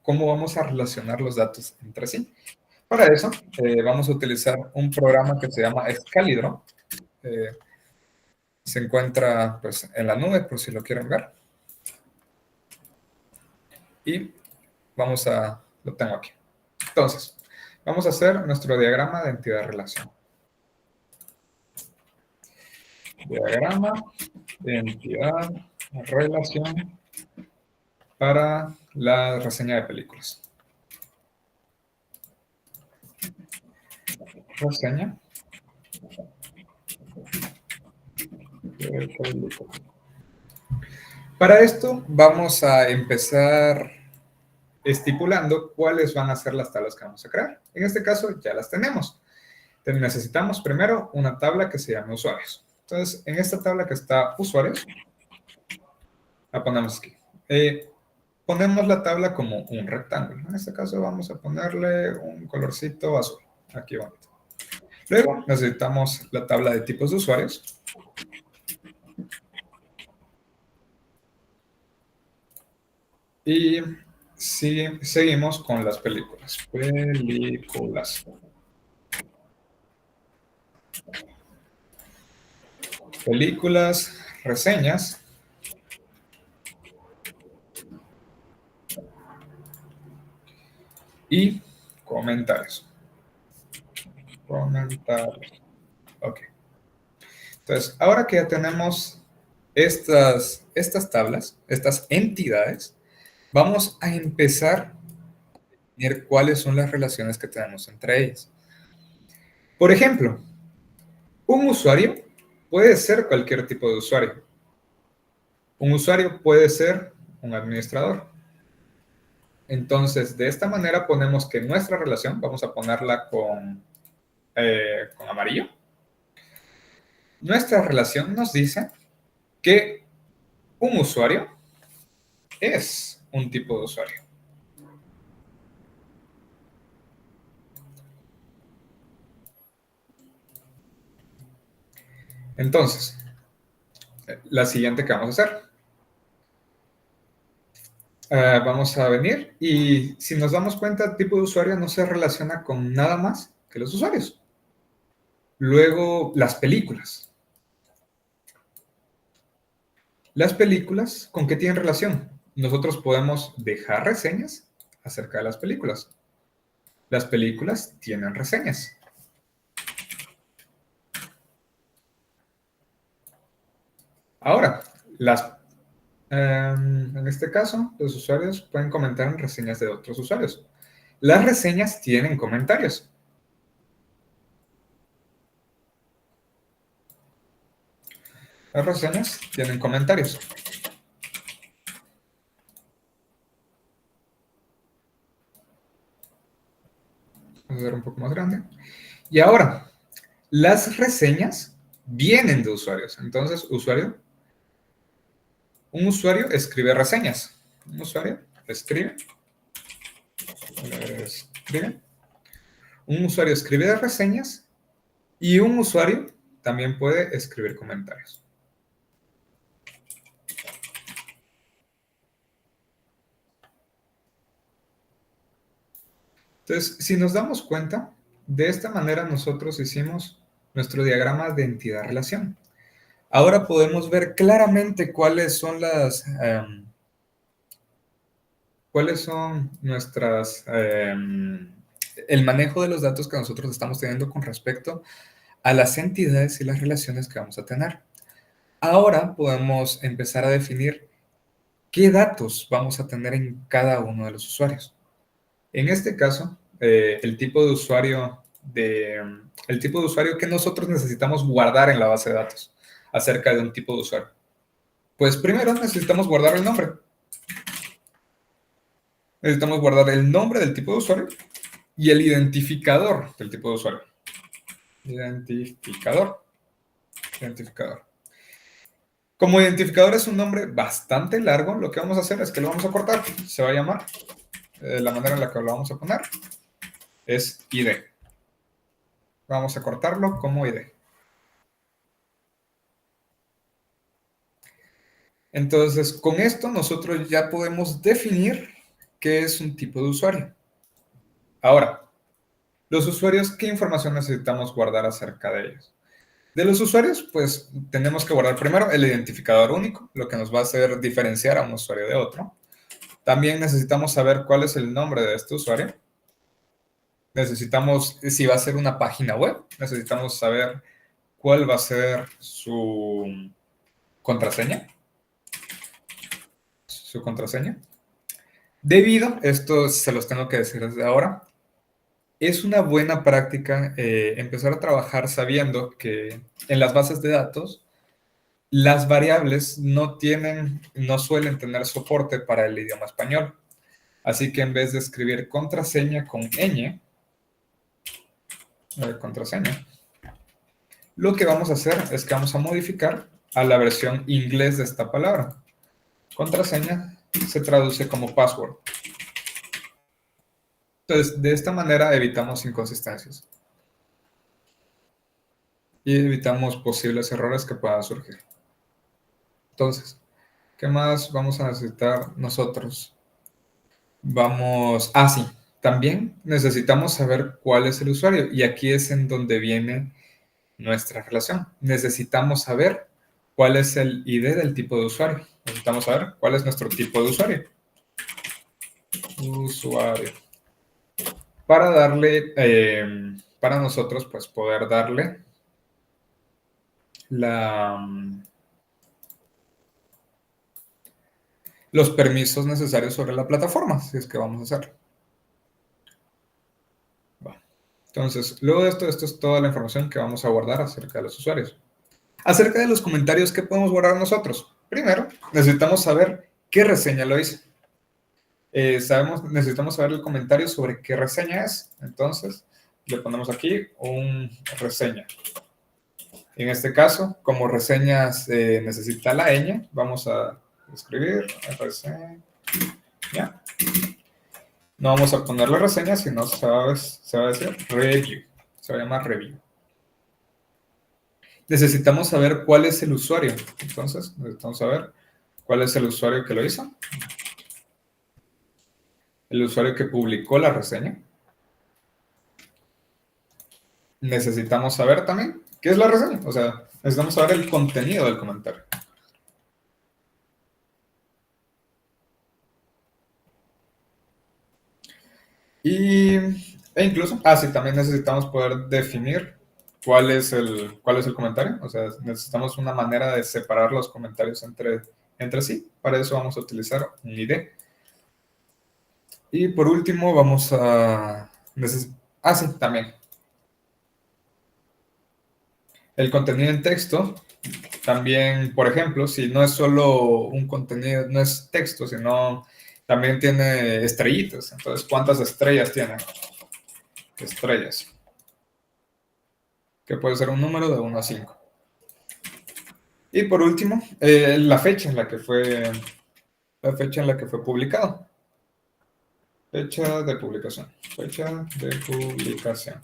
cómo vamos a relacionar los datos entre sí. Para eso, vamos a utilizar un programa que se llama Excalibur. Se encuentra pues, en la nube, por si lo quieren ver. Y lo tengo aquí. Entonces, vamos a hacer nuestro diagrama de entidad-relación. Diagrama de entidad-relación para la reseña de películas. reseña. Para esto vamos a empezar estipulando cuáles van a ser las tablas que vamos a crear. En este caso ya las tenemos. Entonces, necesitamos primero una tabla que se llame usuarios. Entonces, en esta tabla que está usuarios, la ponemos aquí. Ponemos la tabla como un rectángulo. En este caso vamos a ponerle un colorcito azul. Aquí bonito. Luego necesitamos la tabla de tipos de usuarios. Y seguimos con las películas. Películas. Películas, reseñas. Y comentarios. Comentarios. Ok. Entonces, ahora que ya tenemos estas tablas, estas entidades, vamos a empezar a definir cuáles son las relaciones que tenemos entre ellas. Por ejemplo, un usuario puede ser cualquier tipo de usuario. Un usuario puede ser un administrador. Entonces, de esta manera ponemos que nuestra relación, vamos a ponerla con amarillo. Nuestra relación nos dice que un usuario es un tipo de usuario. Entonces, la siguiente que vamos a hacer. Vamos a venir y si nos damos cuenta, el tipo de usuario no se relaciona con nada más que los usuarios. Luego, las películas. Las películas, ¿con qué tienen relación? Nosotros podemos dejar reseñas acerca de las películas. Las películas tienen reseñas. Ahora, en este caso, los usuarios pueden comentar en reseñas de otros usuarios. Las reseñas tienen comentarios. Las reseñas tienen comentarios. Vamos a hacer un poco más grande. Y ahora, las reseñas vienen de usuarios. Entonces, un usuario escribe reseñas. Un usuario escribe. Un usuario escribe reseñas y un usuario también puede escribir comentarios. Entonces, si nos damos cuenta, de esta manera nosotros hicimos nuestro diagrama de entidad-relación. Ahora podemos ver claramente cuáles son el manejo de los datos que nosotros estamos teniendo con respecto a las entidades y las relaciones que vamos a tener. Ahora podemos empezar a definir qué datos vamos a tener en cada uno de los usuarios. En este caso, el tipo de usuario que nosotros necesitamos guardar en la base de datos acerca de un tipo de usuario. Pues primero necesitamos guardar el nombre. Necesitamos guardar el nombre del tipo de usuario y el identificador del tipo de usuario. Identificador. Como identificador es un nombre bastante largo, lo que vamos a hacer es que lo vamos a cortar. Se va a llamar, la manera en la que lo vamos a poner es ID. Vamos a cortarlo como ID. Entonces, con esto nosotros ya podemos definir qué es un tipo de usuario. Ahora, los usuarios, ¿qué información necesitamos guardar acerca de ellos? De los usuarios, pues tenemos que guardar primero el identificador único, lo que nos va a hacer diferenciar a un usuario de otro. También necesitamos saber cuál es el nombre de este usuario. Necesitamos, si va a ser una página web, necesitamos saber cuál va a ser su contraseña. Debido, esto se los tengo que decir desde ahora, es una buena práctica empezar a trabajar sabiendo que en las bases de datos las variables no suelen tener soporte para el idioma español. Así que en vez de escribir contraseña con ñ, contraseña, lo que vamos a hacer es que vamos a modificar a la versión inglés de esta palabra. Contraseña se traduce como password. Entonces, de esta manera evitamos inconsistencias y evitamos posibles errores que puedan surgir. Entonces, ¿qué más vamos a necesitar nosotros? Sí, también necesitamos saber cuál es el usuario y aquí es en donde viene nuestra relación. Necesitamos saber cuál es el ID del tipo de usuario. Necesitamos saber cuál es nuestro tipo de usuario. Usuario. Para darle, para nosotros, pues poder darle los permisos necesarios sobre la plataforma, si es que vamos a hacerlo. Entonces, luego de esto es toda la información que vamos a guardar acerca de los usuarios. Acerca de los comentarios, ¿qué podemos guardar nosotros? Primero, necesitamos saber qué reseña lo hice. Necesitamos saber el comentario sobre qué reseña es. Entonces, le ponemos aquí un reseña. En este caso, como reseñas necesita la ñ, vamos a escribir reseña. No vamos a ponerle reseña, sino se va a decir review. Se va a llamar review. Necesitamos saber cuál es el usuario. Entonces, necesitamos saber cuál es el usuario que lo hizo. El usuario que publicó la reseña. Necesitamos saber también qué es la reseña. O sea, necesitamos saber el contenido del comentario. E incluso, sí, también necesitamos poder definir cuál es el comentario. O sea, necesitamos una manera de separar los comentarios entre sí. Para eso vamos a utilizar un ID. Y por último vamos a... sí, también. El contenido en texto, también, por ejemplo, si no es solo un contenido, no es texto, sino también tiene estrellitas. Entonces, ¿cuántas estrellas tiene? Estrellas. Que puede ser un número de 1 a 5. Y por último, la fecha en la que fue publicado. Fecha de publicación. Fecha de publicación.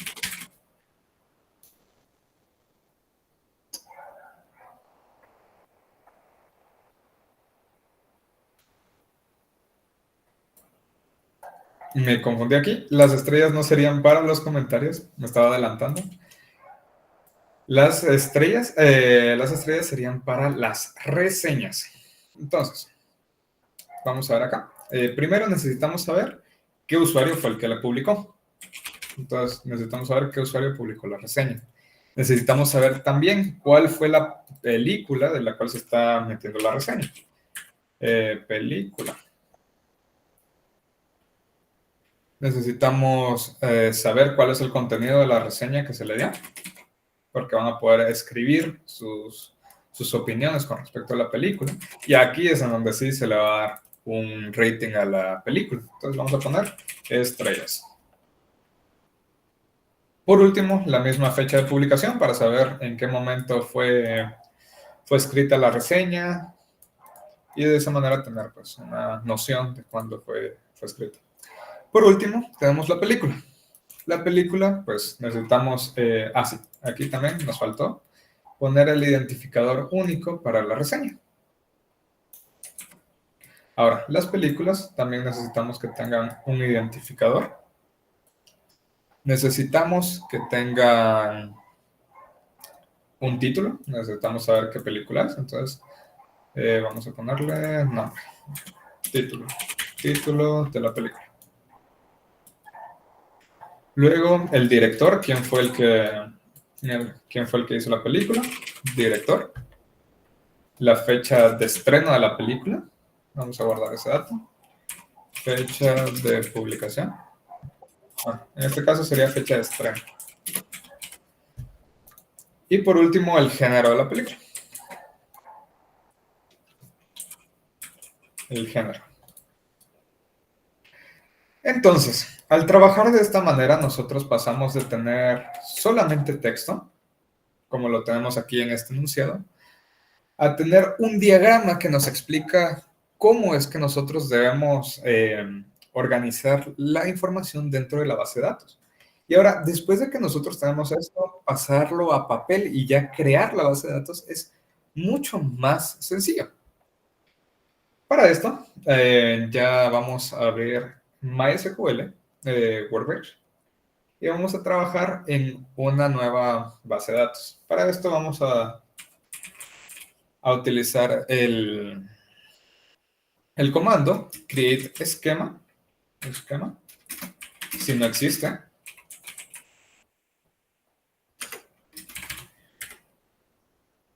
Me confundí aquí. Las estrellas no serían para los comentarios. Me estaba adelantando. Las estrellas serían para las reseñas. Entonces, vamos a ver acá. Primero necesitamos saber qué usuario fue el que la publicó. Entonces, necesitamos saber qué usuario publicó la reseña. Necesitamos saber también cuál fue la película de la cual se está metiendo la reseña. Película. Necesitamos saber cuál es el contenido de la reseña que se le dio, porque van a poder escribir sus opiniones con respecto a la película. Y aquí es en donde sí se le va a dar un rating a la película. Entonces vamos a poner estrellas. Por último, la misma fecha de publicación para saber en qué momento fue escrita la reseña y de esa manera tener pues, una noción de cuándo fue escrita. Por último, tenemos la película. La película, pues necesitamos, sí, aquí también nos faltó poner el identificador único para la reseña. Ahora, las películas también necesitamos que tengan un identificador. Necesitamos que tengan un título. Necesitamos saber qué película es. Entonces, vamos a ponerle nombre. Título de la película. Luego, el director, ¿quién fue el que hizo la película? Director. La fecha de estreno de la película. Vamos a guardar ese dato. Fecha de publicación. En este caso sería fecha de estreno. Y por último, el género de la película. El género. Entonces, al trabajar de esta manera, nosotros pasamos de tener solamente texto, como lo tenemos aquí en este enunciado, a tener un diagrama que nos explica cómo es que nosotros debemos organizar la información dentro de la base de datos. Y ahora, después de que nosotros tenemos esto, pasarlo a papel y ya crear la base de datos es mucho más sencillo. Para esto, ya vamos a ver MySQL, Workbench, y vamos a trabajar en una nueva base de datos. Para esto vamos a utilizar el comando create schema, si no existe.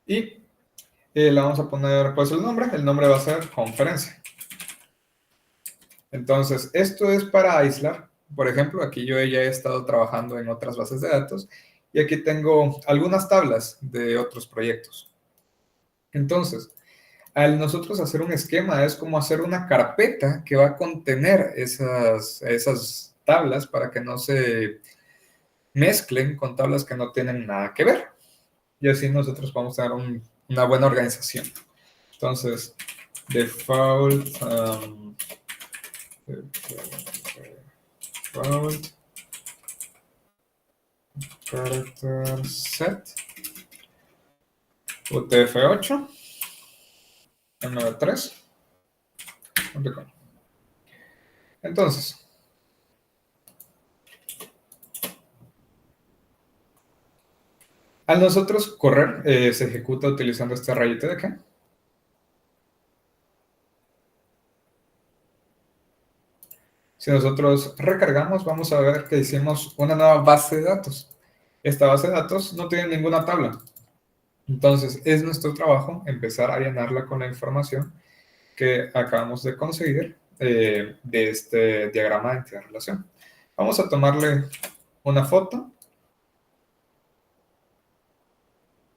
Y le vamos a poner pues el nombre va a ser conferencia. Entonces, esto es para aislar. Por ejemplo, aquí yo ya he estado trabajando en otras bases de datos y aquí tengo algunas tablas de otros proyectos. Entonces, al nosotros hacer un esquema es como hacer una carpeta que va a contener esas tablas para que no se mezclen con tablas que no tienen nada que ver. Y así nosotros vamos a tener una buena organización. Entonces, default, character set, UTF-8, M3. Entonces, al nosotros correr, se ejecuta utilizando este rayito de acá. Si nosotros recargamos, vamos a ver que hicimos una nueva base de datos. Esta base de datos no tiene ninguna tabla. Entonces, es nuestro trabajo empezar a llenarla con la información que acabamos de conseguir de este diagrama de entidad-relación. Vamos a tomarle una foto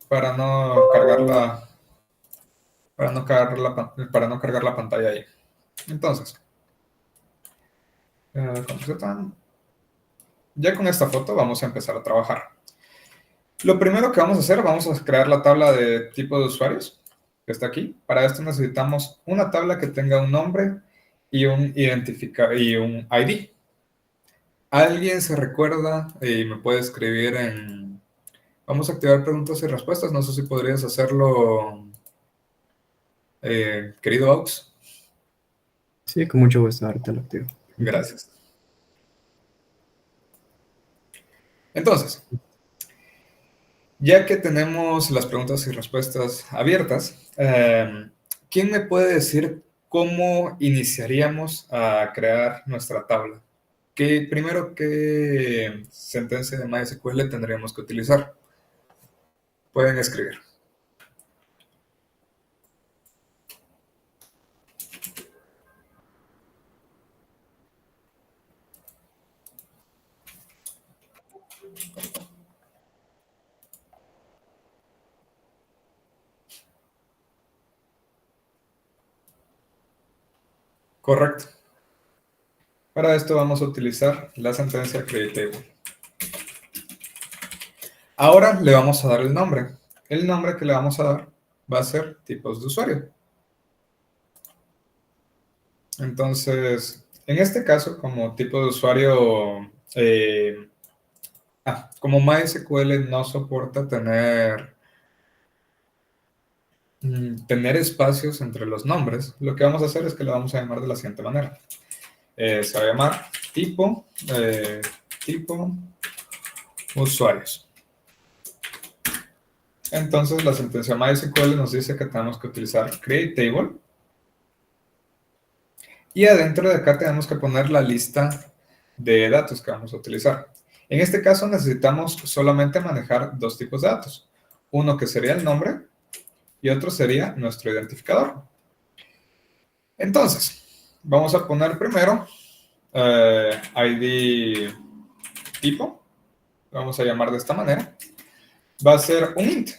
para no cargar la pantalla ahí. Entonces, ya con esta foto vamos a empezar a trabajar. Lo primero que vamos a hacer, vamos a crear la tabla de tipo de usuarios, que está aquí. Para esto necesitamos una tabla que tenga un nombre y un ID. ¿Alguien se recuerda y me puede escribir en... Vamos a activar preguntas y respuestas. No sé si podrías hacerlo, querido Aux. Sí, con mucho gusto, ahorita lo activo. Gracias. Entonces, ya que tenemos las preguntas y respuestas abiertas, ¿quién me puede decir cómo iniciaríamos a crear nuestra tabla? Primero, ¿qué sentencia de MySQL tendríamos que utilizar? Pueden escribir. Correcto. Para esto vamos a utilizar la sentencia createTable. Ahora le vamos a dar el nombre. El nombre que le vamos a dar va a ser tipos de usuario. Entonces, en este caso, como tipo de usuario, como MySQL no soporta tener espacios entre los nombres, lo que vamos a hacer es que le vamos a llamar de la siguiente manera. Se va a llamar tipo usuarios. Entonces, la sentencia MySQL nos dice que tenemos que utilizar createTable. Y adentro de acá tenemos que poner la lista de datos que vamos a utilizar. En este caso necesitamos solamente manejar dos tipos de datos. Uno que sería el nombre y otro sería nuestro identificador. Entonces, vamos a poner primero ID tipo, lo vamos a llamar de esta manera, va a ser un int.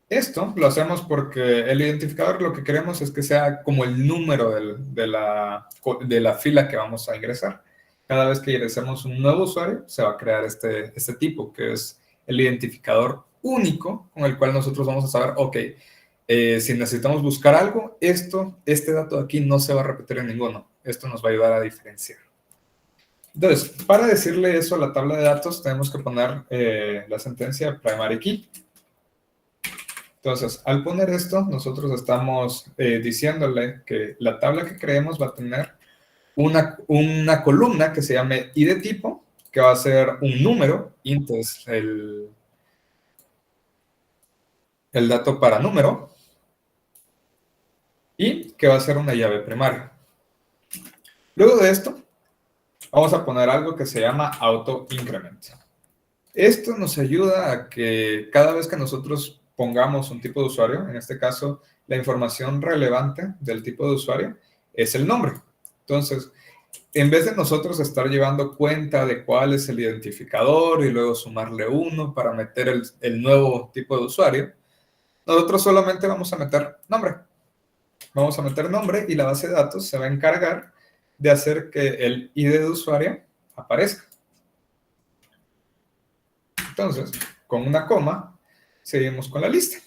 Esto lo hacemos porque el identificador lo que queremos es que sea como el número de la fila que vamos a ingresar. Cada vez que ingresemos un nuevo usuario, se va a crear este tipo, que es el identificador único con el cual nosotros vamos a saber, ok, si necesitamos buscar algo, este dato de aquí no se va a repetir en ninguno. Esto nos va a ayudar a diferenciar. Entonces, para decirle eso a la tabla de datos, tenemos que poner la sentencia primary key. Entonces, al poner esto, nosotros estamos diciéndole que la tabla que creemos va a tener una columna que se llame id tipo, que va a ser un número, int es el dato para número, y que va a ser una llave primaria. Luego de esto, vamos a poner algo que se llama auto-increment. Esto nos ayuda a que cada vez que nosotros pongamos un tipo de usuario, en este caso, la información relevante del tipo de usuario es el nombre. Entonces, en vez de nosotros estar llevando cuenta de cuál es el identificador y luego sumarle uno para meter el nuevo tipo de usuario, nosotros solamente vamos a meter nombre. Vamos a meter nombre y la base de datos se va a encargar de hacer que el ID de usuario aparezca. Entonces, con una coma, seguimos con la lista.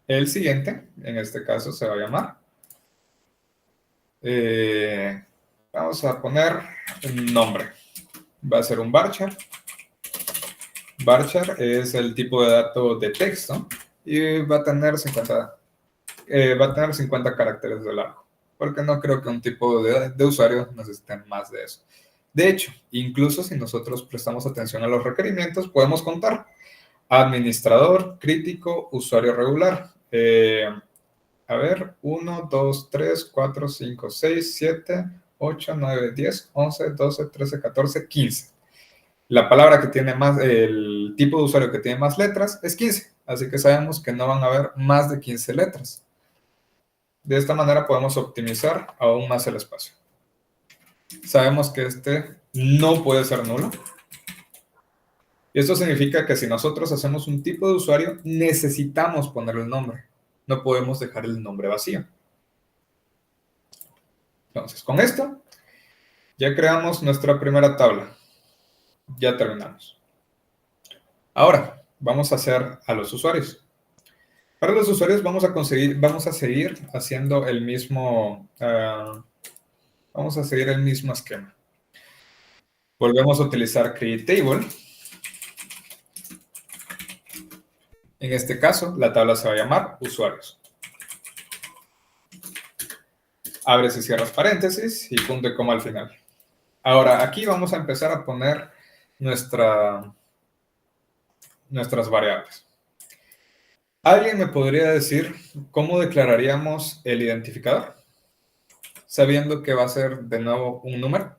El siguiente, en este caso, se va a llamar. Vamos a poner un nombre. Va a ser un varchar. Varchar es el tipo de dato de texto y va a tener 50 caracteres de largo, porque no creo que un tipo de usuario necesite más de eso. De hecho, incluso si nosotros prestamos atención a los requerimientos, podemos contar administrador, crítico, usuario regular. A ver, 1, 2, 3, 4, 5, 6, 7, 8, 9, 10, 11, 12, 13, 14, 15. La palabra que tiene más, el tipo de usuario que tiene más letras es 15, así que sabemos que no van a haber más de 15 letras. De esta manera podemos optimizar aún más el espacio. Sabemos que este no puede ser nulo. Y esto significa que si nosotros hacemos un tipo de usuario, necesitamos ponerle el nombre. No podemos dejar el nombre vacío. Entonces, con esto, ya creamos nuestra primera tabla. Ya terminamos. Ahora, vamos a hacer a los usuarios. Para los usuarios vamos a seguir haciendo el mismo, vamos a seguir el mismo esquema. Volvemos a utilizar createTable. En este caso, la tabla se va a llamar usuarios. Abres y cierras paréntesis y punto y coma al final. Ahora, aquí vamos a empezar a poner nuestras variables. ¿Alguien me podría decir cómo declararíamos el identificador? Sabiendo que va a ser de nuevo un número.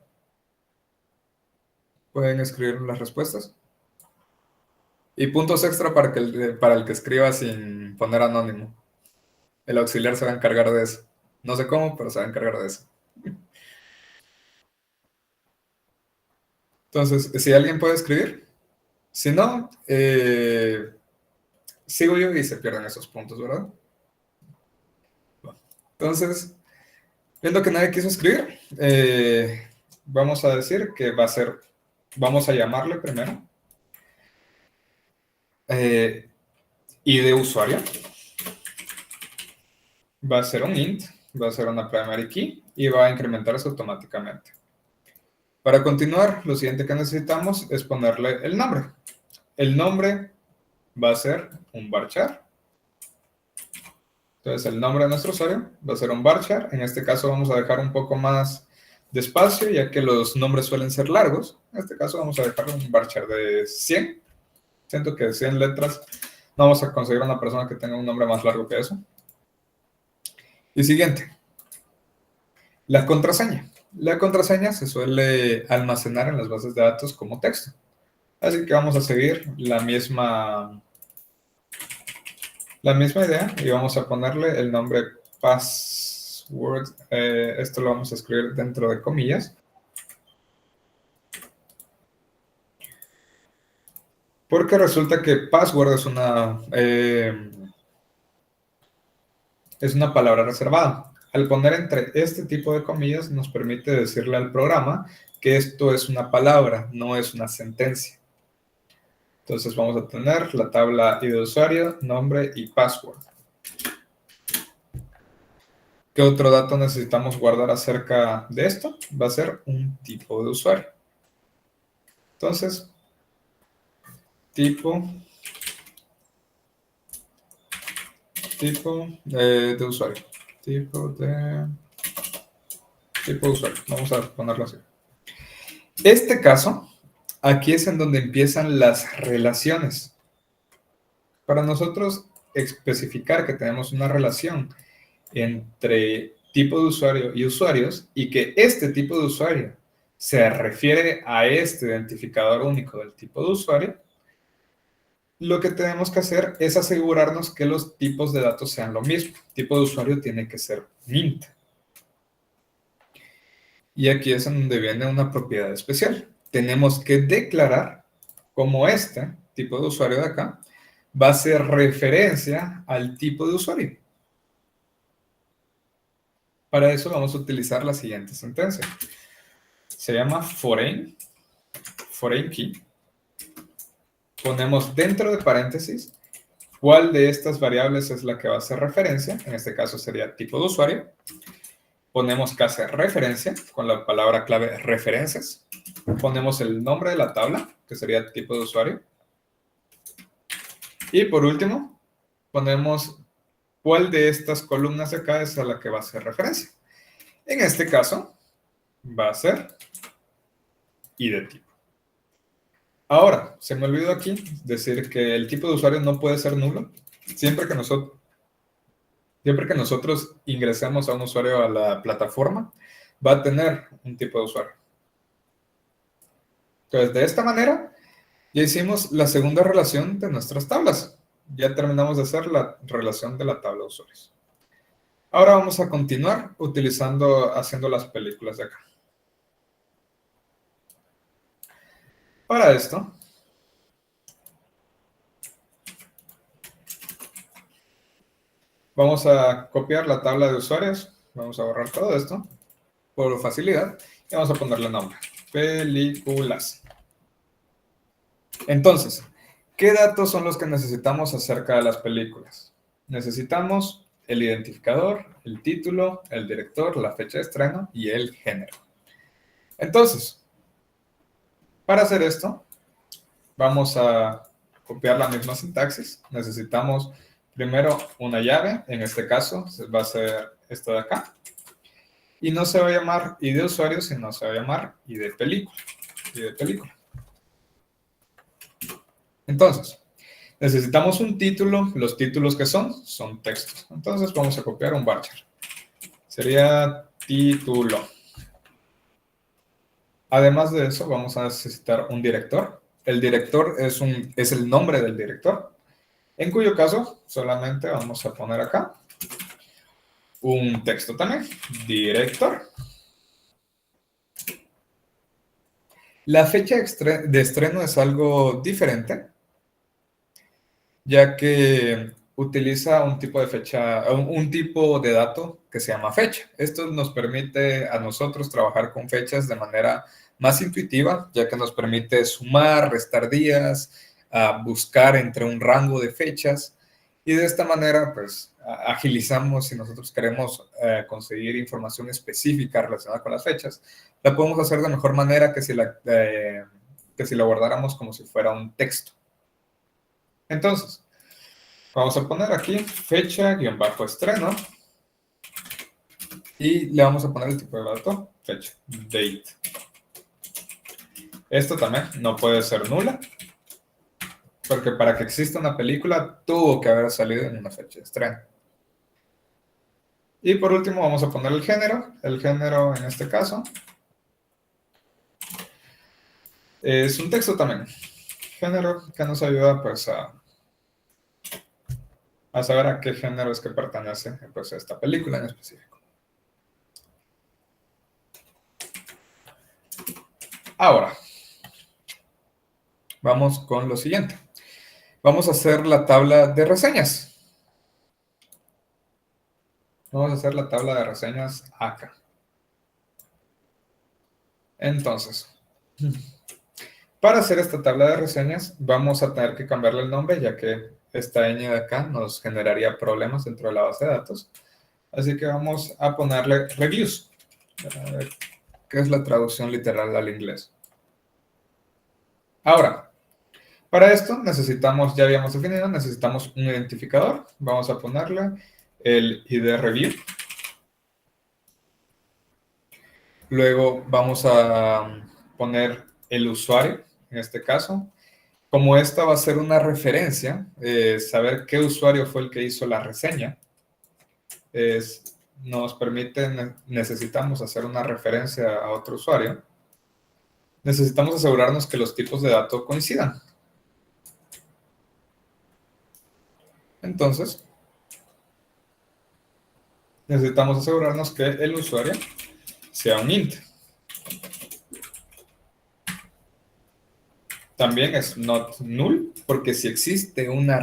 Pueden escribir las respuestas. Y puntos extra para el que escriba sin poner anónimo. El auxiliar se va a encargar de eso. No sé cómo, pero se va a encargar de eso. Entonces, si alguien puede escribir. Si no, sigo yo y se pierden esos puntos, ¿verdad? Entonces, viendo que nadie quiso escribir, vamos a decir que va a ser, vamos a llamarle primero ID usuario. Va a ser un int, va a ser una primary key y va a incrementarse automáticamente. Para continuar, lo siguiente que necesitamos es ponerle el nombre. El nombre va a ser un varchar. Entonces, el nombre de nuestro usuario va a ser un varchar. En este caso vamos a dejar un poco más de espacio, ya que los nombres suelen ser largos. En este caso vamos a dejar un varchar de 100. Siento que de 100 letras no vamos a conseguir una persona que tenga un nombre más largo que eso. Y siguiente, la contraseña. La contraseña se suele almacenar en las bases de datos como texto. Así que vamos a seguir la misma idea y vamos a ponerle el nombre password. Esto lo vamos a escribir dentro de comillas. Porque resulta que password es una palabra reservada. Al poner entre este tipo de comillas nos permite decirle al programa que esto es una palabra, no es una sentencia. Entonces vamos a tener la tabla ID de usuario, nombre y password. ¿Qué otro dato necesitamos guardar acerca de esto? Va a ser un tipo de usuario. Entonces, tipo de usuario. Tipo de usuario. Vamos a ponerlo así. Este caso, aquí es en donde empiezan las relaciones. Para nosotros especificar que tenemos una relación entre tipo de usuario y usuarios y que este tipo de usuario se refiere a este identificador único del tipo de usuario, lo que tenemos que hacer es asegurarnos que los tipos de datos sean lo mismo. El tipo de usuario tiene que ser int. Y aquí es donde viene una propiedad especial. Tenemos que declarar como este tipo de usuario de acá va a hacer referencia al tipo de usuario. Para eso vamos a utilizar la siguiente sentencia. Se llama foreign key. Ponemos dentro de paréntesis cuál de estas variables es la que va a hacer referencia. En este caso sería tipo de usuario. Ponemos que hace referencia con la palabra clave referencias. Ponemos el nombre de la tabla, que sería tipo de usuario. Y por último, ponemos cuál de estas columnas de acá es a la que va a hacer referencia. En este caso, va a ser ID tipo. Ahora, se me olvidó aquí decir que el tipo de usuario no puede ser nulo. Siempre que nosotros ingresemos a un usuario a la plataforma, va a tener un tipo de usuario. Entonces, de esta manera, ya hicimos la segunda relación de nuestras tablas. Ya terminamos de hacer la relación de la tabla de usuarios. Ahora vamos a continuar haciendo las películas de acá. Para esto, vamos a copiar la tabla de usuarios. Vamos a borrar todo esto por facilidad y vamos a ponerle nombre. Películas. Entonces, ¿qué datos son los que necesitamos acerca de las películas? Necesitamos el identificador, el título, el director, la fecha de estreno y el género. Entonces, para hacer esto, vamos a copiar la misma sintaxis. Necesitamos primero una llave, en este caso va a ser esta de acá. Y no se va a llamar ID de usuario, sino se va a llamar ID película. Entonces, necesitamos un título. Los títulos que son textos. Entonces vamos a copiar un varchar. Sería título. Además de eso, vamos a necesitar un director. El director es el nombre del director, en cuyo caso solamente vamos a poner acá un texto también, director. La fecha de estreno es algo diferente, ya que utiliza un tipo de fecha, un tipo de dato que se llama fecha. Esto nos permite a nosotros trabajar con fechas de manera más intuitiva, ya que nos permite sumar, restar días, buscar entre un rango de fechas, y de esta manera, pues, agilizamos. Si nosotros queremos conseguir información específica relacionada con las fechas, la podemos hacer de mejor manera que si la guardáramos como si fuera un texto. Entonces, vamos a poner aquí fecha-estreno y le vamos a poner el tipo de dato, fecha, date. Esto también no puede ser nula, porque para que exista una película tuvo que haber salido en una fecha de estreno. Y por último vamos a poner el género. El género en este caso es un texto también. Género que nos ayuda pues a saber a qué género es que pertenece pues, a esta película en específico. Ahora, Vamos con lo siguiente. Vamos a hacer la tabla de reseñas. Vamos a hacer la tabla de reseñas acá. Entonces, para hacer esta tabla de reseñas, vamos a tener que cambiarle el nombre, ya que esta ñ de acá nos generaría problemas dentro de la base de datos. Así que vamos a ponerle reviews, que es la traducción literal al inglés. Ahora, para esto necesitamos, ya habíamos definido, necesitamos un identificador. Vamos a ponerle el ID review. Luego vamos a poner el usuario, en este caso. Como esta va a ser una referencia, saber qué usuario fue el que hizo la reseña, nos permite, necesitamos hacer una referencia a otro usuario. Necesitamos asegurarnos que los tipos de datos coincidan. Entonces, necesitamos asegurarnos que el usuario sea un int. También es not null, porque si existe una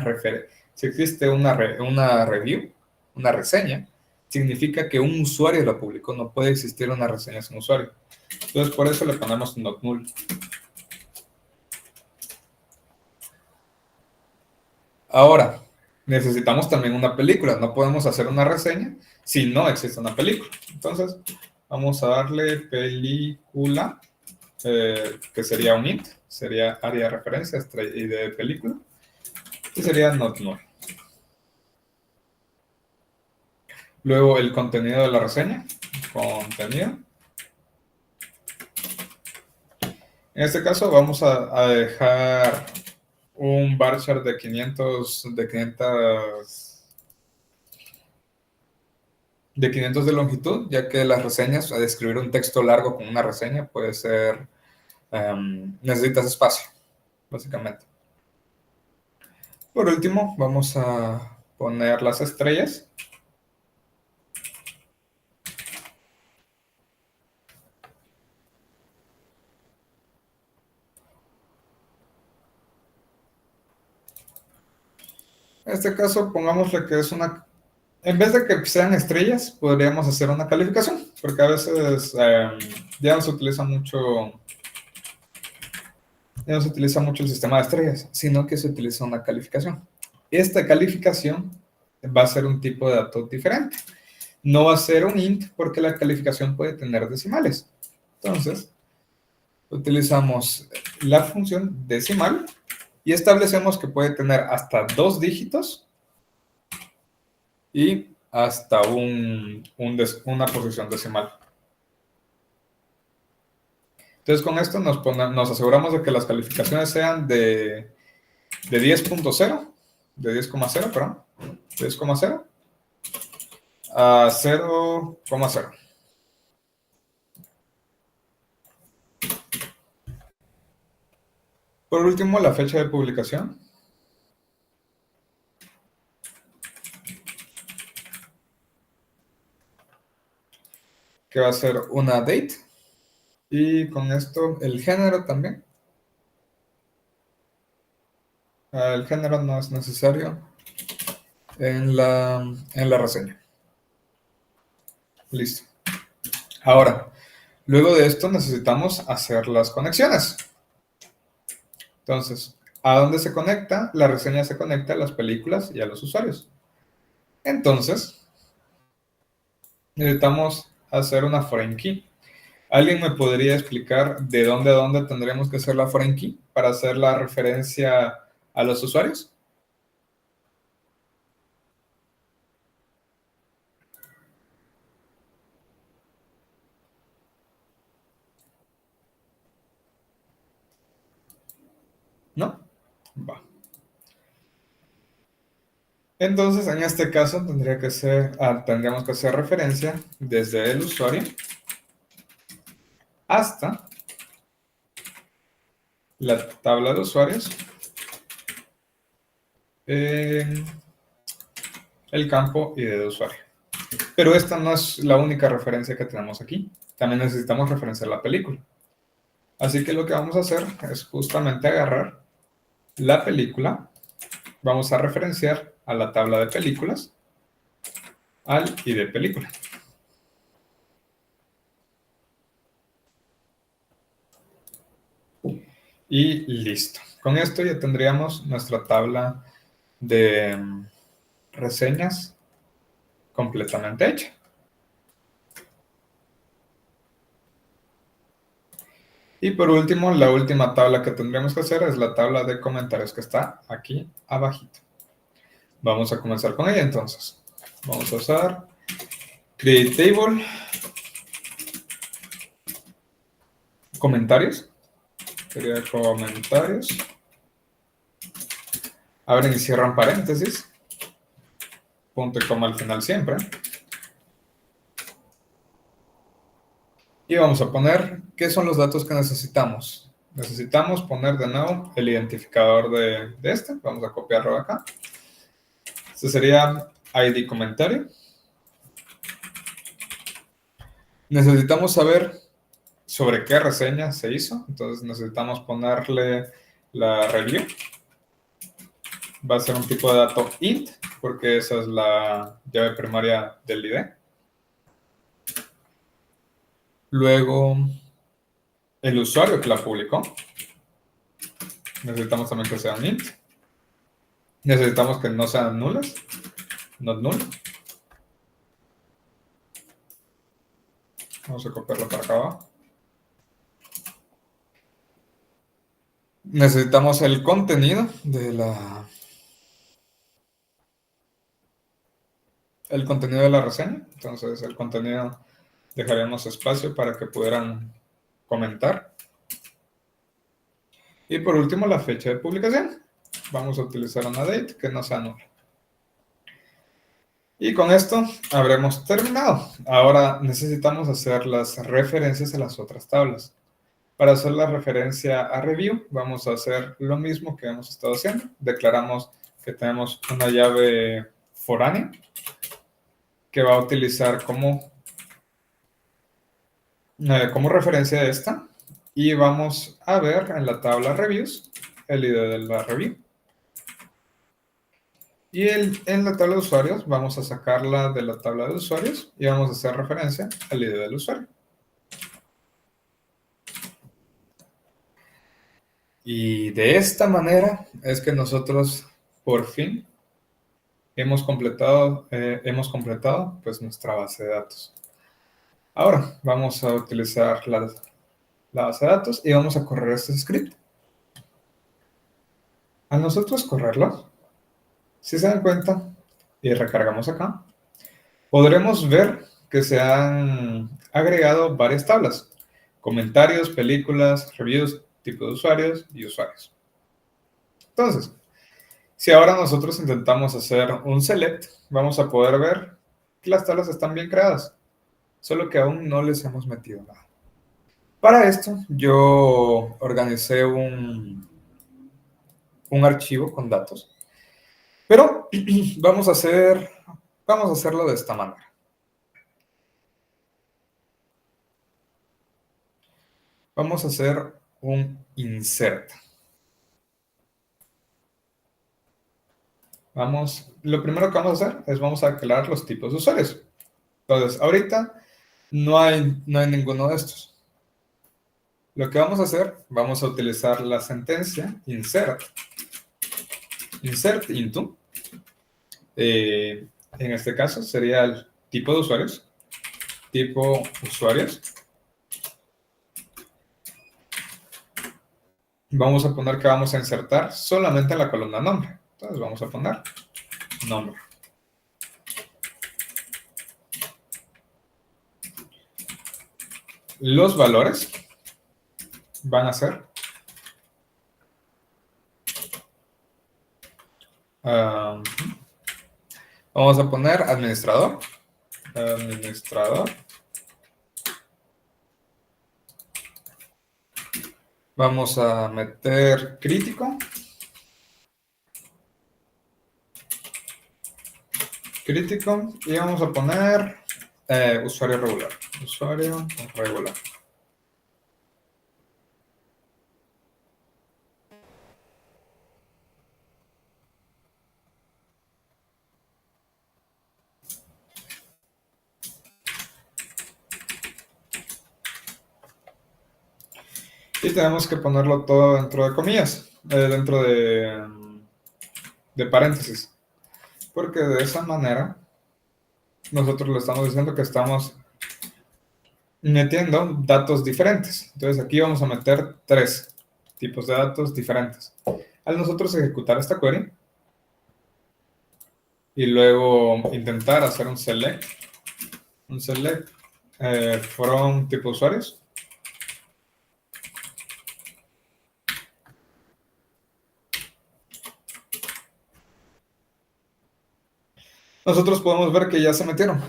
review, una reseña, significa que un usuario la publicó. No puede existir una reseña sin usuario. Entonces, por eso le ponemos not null. Ahora, necesitamos también una película. No podemos hacer una reseña si no existe una película. Entonces, vamos a darle película, que sería un int, sería área de referencia y de película, y sería not null. Luego el contenido de la reseña, contenido. En este caso vamos a dejar un varchar de 500 de longitud, ya que las reseñas, al escribir un texto largo con una reseña, puede ser, necesitas espacio, básicamente. Por último, vamos a poner las estrellas. En este caso, pongámosle que es una... En vez de que sean estrellas, podríamos hacer una calificación, porque a veces ya no se utiliza mucho el sistema de estrellas, sino que se utiliza una calificación. Esta calificación va a ser un tipo de dato diferente. No va a ser un int porque la calificación puede tener decimales. Entonces, utilizamos la función decimal y establecemos que puede tener hasta 2 dígitos y hasta una posición decimal. Entonces, con esto nos aseguramos de que las calificaciones sean de 10.0, de 10,0, perdón, 10,0 a 0,0. Por último, la fecha de publicación. Que va a ser una date. Y con esto, el género también. El género no es necesario en la reseña. Listo. Ahora, luego de esto necesitamos hacer las conexiones. Entonces, ¿a dónde se conecta? La reseña se conecta a las películas y a los usuarios. Entonces, necesitamos hacer una foreign key. ¿Alguien me podría explicar de dónde a dónde tendremos que hacer la foreign key para hacer la referencia a los usuarios? ¿No? Va. Entonces, en este caso, tendríamos que hacer referencia desde el usuario hasta la tabla de usuarios en el campo ID de usuario. Pero esta no es la única referencia que tenemos aquí. También necesitamos referenciar la película. Así que lo que vamos a hacer es justamente agarrar la película, vamos a referenciar a la tabla de películas, al ID película. Y listo. Con esto ya tendríamos nuestra tabla de reseñas completamente hecha. Y por último, la última tabla que tendríamos que hacer es la tabla de comentarios que está aquí abajito. Vamos a comenzar con ella entonces. Vamos a usar Create Table, comentarios, sería comentarios, abren y cierran paréntesis, punto y coma al final siempre. Y vamos a poner qué son los datos que necesitamos. Necesitamos poner de nuevo el identificador de este. Vamos a copiarlo de acá. Este sería ID comentario. Necesitamos saber sobre qué reseña se hizo. Entonces necesitamos ponerle la review. Va a ser un tipo de dato int, porque esa es la llave primaria del ID. Luego, el usuario que la publicó. Necesitamos también que sea un int. Necesitamos que no sean nulas. Not null. Vamos a copiarlo para acá abajo. Necesitamos el contenido de la reseña. Entonces, el contenido dejaremos espacio para que pudieran comentar. Y por último, la fecha de publicación. Vamos a utilizar una date que no sea nula. Y con esto habremos terminado. Ahora necesitamos hacer las referencias a las otras tablas. Para hacer la referencia a review, vamos a hacer lo mismo que hemos estado haciendo. Declaramos que tenemos una llave foránea que va a utilizar como referencia esta. Y vamos a ver en la tabla reviews el ID de la review. Y en la tabla de usuarios vamos a sacarla de la tabla de usuarios y vamos a hacer referencia al ID del usuario. Y de esta manera es que nosotros por fin hemos completado pues nuestra base de datos. Ahora vamos a utilizar la base de datos y vamos a correr este script. Al nosotros correrlo, si se dan cuenta y recargamos acá, podremos ver que se han agregado varias tablas: comentarios, películas, reviews, tipo de usuarios y usuarios. Entonces, si ahora nosotros intentamos hacer un select, vamos a poder ver que las tablas están bien creadas, solo que aún no les hemos metido nada. Para esto, yo organicé un archivo con datos, pero vamos a hacerlo de esta manera. Vamos a hacer un insert. Lo primero que vamos a hacer es vamos a declarar los tipos de usuarios. Entonces, ahorita no hay ninguno de estos. Lo que vamos a hacer, vamos a utilizar la sentencia insert into. En este caso sería el tipo de usuarios. Tipo usuarios. Vamos a poner que vamos a insertar solamente en la columna nombre. Entonces vamos a poner nombre. Los valores van a ser vamos a poner administrador. Vamos a meter crítico. Y vamos a poner usuario regular. Usuario regular. Y tenemos que ponerlo todo dentro de comillas, dentro de paréntesis. Porque de esa manera nosotros le estamos diciendo que estamos metiendo datos diferentes. Entonces aquí vamos a meter 3 tipos de datos diferentes. Al nosotros ejecutar esta query y luego intentar hacer un select from tipo usuarios, nosotros podemos ver que ya se metieron.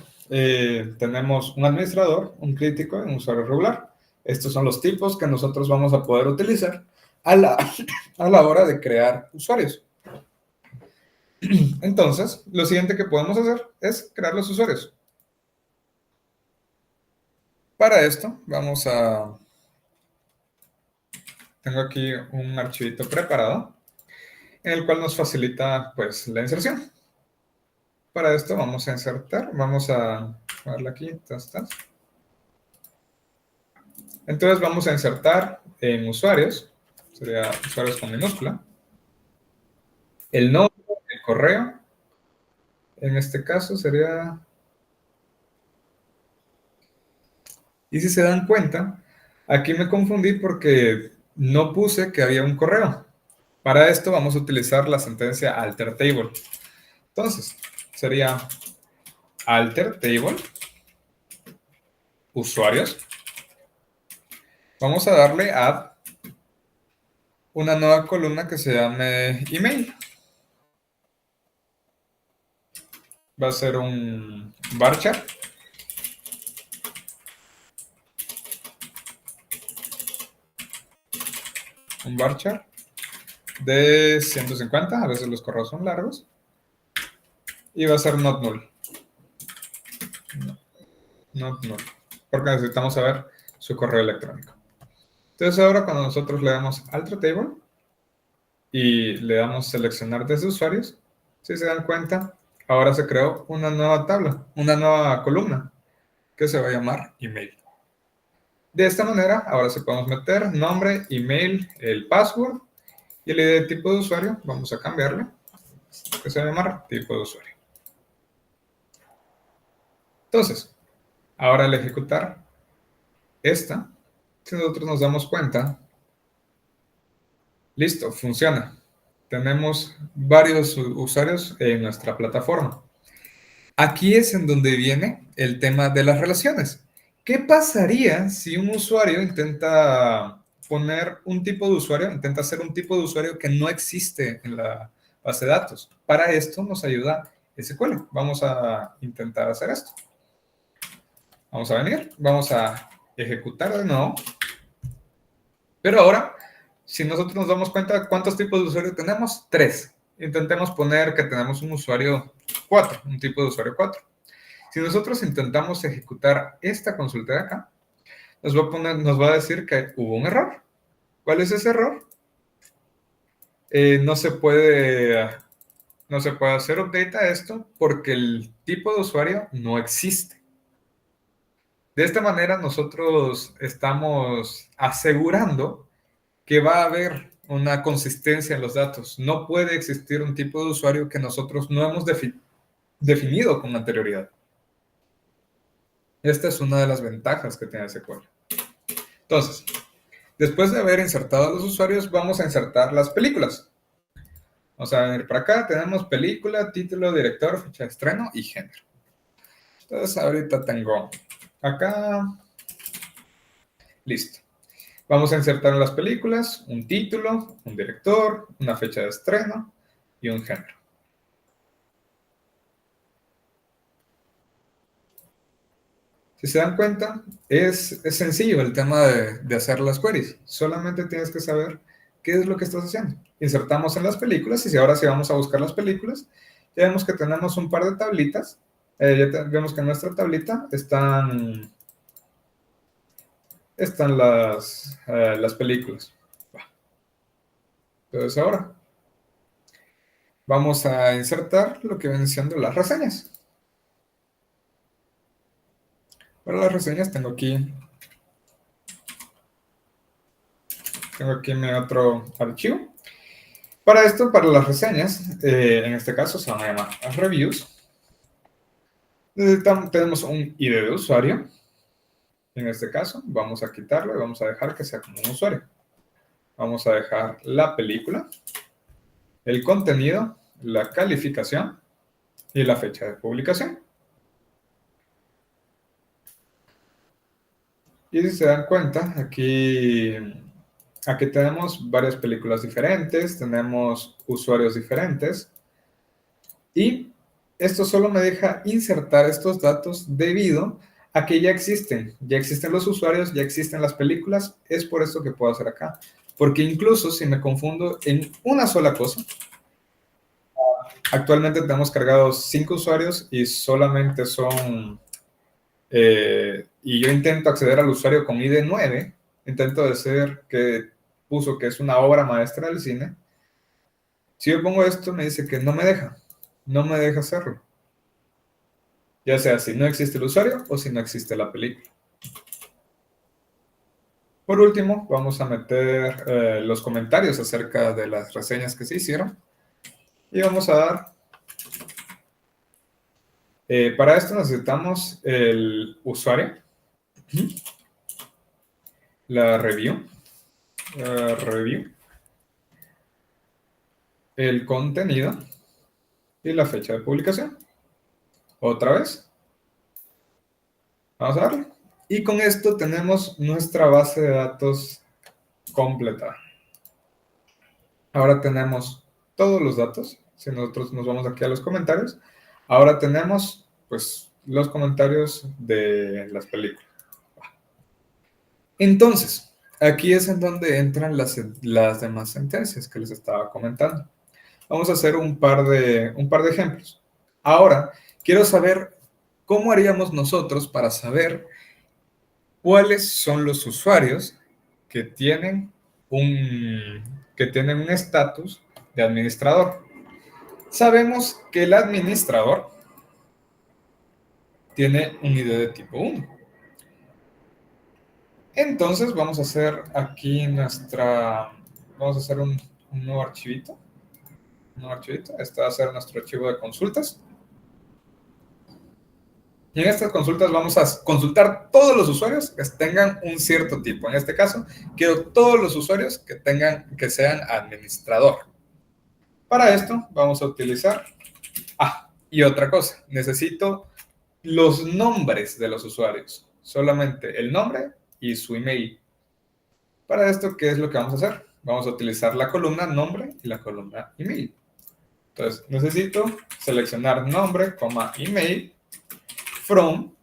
Tenemos un administrador, un crítico y un usuario regular. Estos son los tipos que nosotros vamos a poder utilizar a la hora de crear usuarios. Entonces, lo siguiente que podemos hacer es crear los usuarios. Para esto, tengo aquí un archivito preparado en el cual nos facilita pues la inserción. Para esto vamos a insertar, vamos a darle aquí, Entonces vamos a insertar en usuarios, sería usuarios con minúscula, el nombre, el correo, en este caso sería... Y si se dan cuenta, aquí me confundí porque no puse que había un correo. Para esto vamos a utilizar la sentencia alter table. Entonces, sería alter table, usuarios. Vamos a darle add una nueva columna que se llame email. Va a ser un varchar. Un varchar de 150, a veces los correos son largos. Y va a ser not null. Not null. Porque necesitamos saber su correo electrónico. Entonces ahora cuando nosotros le damos alter table y le damos seleccionar desde usuarios, si se dan cuenta, ahora se creó una nueva tabla, una nueva columna que se va a llamar email. De esta manera, ahora sí podemos meter nombre, email, el password y el ID de tipo de usuario. Vamos a cambiarle, que se va a llamar tipo de usuario. Entonces, ahora al ejecutar esta, si nosotros nos damos cuenta, listo, funciona. Tenemos varios usuarios en nuestra plataforma. Aquí es en donde viene el tema de las relaciones. ¿Qué pasaría si un usuario intenta poner un tipo de usuario, intenta hacer un tipo de usuario que no existe en la base de datos? Para esto nos ayuda SQL. Vamos a intentar hacer esto. Vamos a venir, vamos a ejecutar de nuevo. Pero ahora, si nosotros nos damos cuenta cuántos tipos de usuario tenemos, 3. Intentemos poner que tenemos un usuario 4, un tipo de usuario 4. Si nosotros intentamos ejecutar esta consulta de acá, nos va a decir que hubo un error. ¿Cuál es ese error? No se puede hacer update a esto porque el tipo de usuario no existe. De esta manera nosotros estamos asegurando que va a haber una consistencia en los datos. No puede existir un tipo de usuario que nosotros no hemos definido con anterioridad. Esta es una de las ventajas que tiene SQL. Entonces, después de haber insertado a los usuarios, vamos a insertar las películas. Vamos a venir para acá, tenemos película, título, director, fecha de estreno y género. Entonces, ahorita tengo acá, listo. Vamos a insertar en las películas un título, un director, una fecha de estreno y un género. Si se dan cuenta, es sencillo el tema de hacer las queries. Solamente tienes que saber qué es lo que estás haciendo. Insertamos en las películas y ahora sí vamos a buscar las películas, ya vemos que tenemos un par de tablitas. Ya vemos que en nuestra tablita están las películas. Entonces ahora vamos a insertar lo que vienen siendo las reseñas. Para las reseñas tengo aquí Tengo aquí mi otro archivo. Para esto, para las reseñas, en este caso se van a llamar reviews. Tenemos un ID de usuario. En este caso, vamos a quitarlo y vamos a dejar que sea como un usuario. Vamos a dejar la película, el contenido, la calificación y la fecha de publicación. Y si se dan cuenta, aquí tenemos varias películas diferentes, tenemos usuarios diferentes y esto solo me deja insertar estos datos debido a que ya existen los usuarios, ya existen las películas, es por esto que puedo hacer acá. Porque incluso si me confundo en una sola cosa, actualmente tenemos cargados 5 usuarios y solamente son, y yo intento acceder al usuario con ID 9, intento decir que puso que es una obra maestra del cine. Si yo pongo esto, me dice que no me deja hacerlo. Ya sea si no existe el usuario o si no existe la película. Por último, vamos a meter los comentarios acerca de las reseñas que se hicieron. Y vamos a dar... para esto necesitamos el usuario, la review, el contenido y la fecha de publicación. Otra vez. Vamos a darle. Y con esto tenemos nuestra base de datos completada. Ahora tenemos todos los datos. Si nosotros nos vamos aquí a los comentarios, ahora tenemos pues los comentarios de las películas. Entonces, aquí es en donde entran las demás sentencias que les estaba comentando. Vamos a hacer un par de ejemplos. Ahora, quiero saber cómo haríamos nosotros para saber cuáles son los usuarios que tienen un estatus de administrador. Sabemos que el administrador tiene un ID de tipo 1. Entonces vamos a hacer aquí vamos a hacer un nuevo archivito. Este va a ser nuestro archivo de consultas. Y en estas consultas vamos a consultar todos los usuarios que tengan un cierto tipo. En este caso, quiero todos los usuarios que sean administrador. Para esto vamos a utilizar... y otra cosa, necesito los nombres de los usuarios. Solamente el nombre y su email. Para esto, ¿qué es lo que vamos a hacer? Vamos a utilizar la columna nombre y la columna email. Entonces, necesito seleccionar nombre, email, from,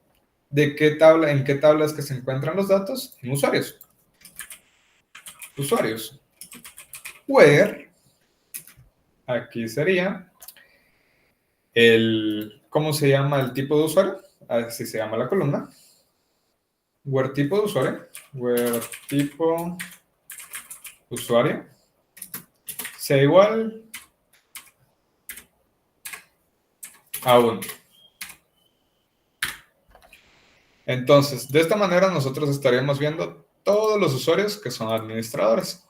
en qué tabla es que se encuentran los datos, en usuarios. Usuarios. Where, aquí sería ¿cómo se llama el tipo de usuario? Así se llama la columna. Where tipo de usuario. Where tipo usuario. Sea igual a 1. Entonces, de esta manera nosotros estaríamos viendo todos los usuarios que son administradores.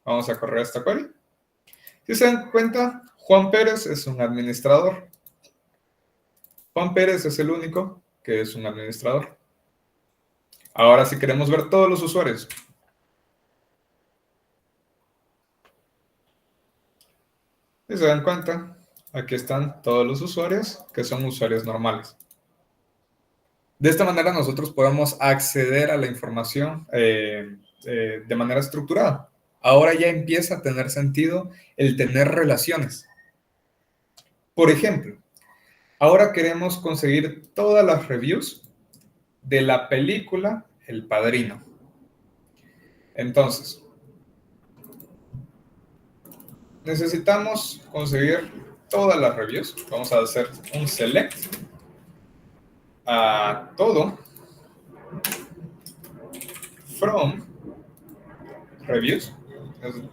Vamos a correr esta query. Si se dan cuenta, Juan Pérez es un administrador. Juan Pérez es el único que es un administrador. Ahora si queremos ver todos los usuarios. Si se dan cuenta, aquí están todos los usuarios que son usuarios normales. De esta manera nosotros podemos acceder a la información de manera estructurada. Ahora ya empieza a tener sentido el tener relaciones. Por ejemplo, ahora queremos conseguir todas las reviews de la película El Padrino. Entonces, necesitamos conseguir todas las reviews. Vamos a hacer un select a todo from reviews.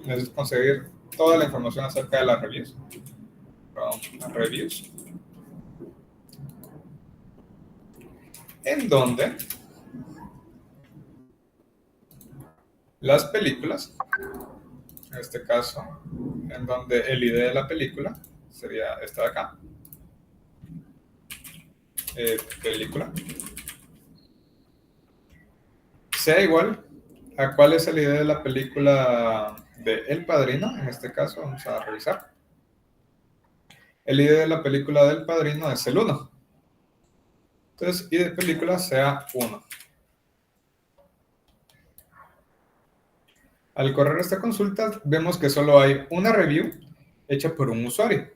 Necesito conseguir toda la información acerca de las reviews. From reviews. En donde las películas, en este caso, en donde el ID de la película sería esta de acá, película, sea igual a cuál es el ID de la película de El Padrino. En este caso vamos a revisar. El ID de la película del Padrino es el 1. Entonces, ID de película sea 1. Al correr esta consulta, vemos que solo hay una review hecha por un usuario.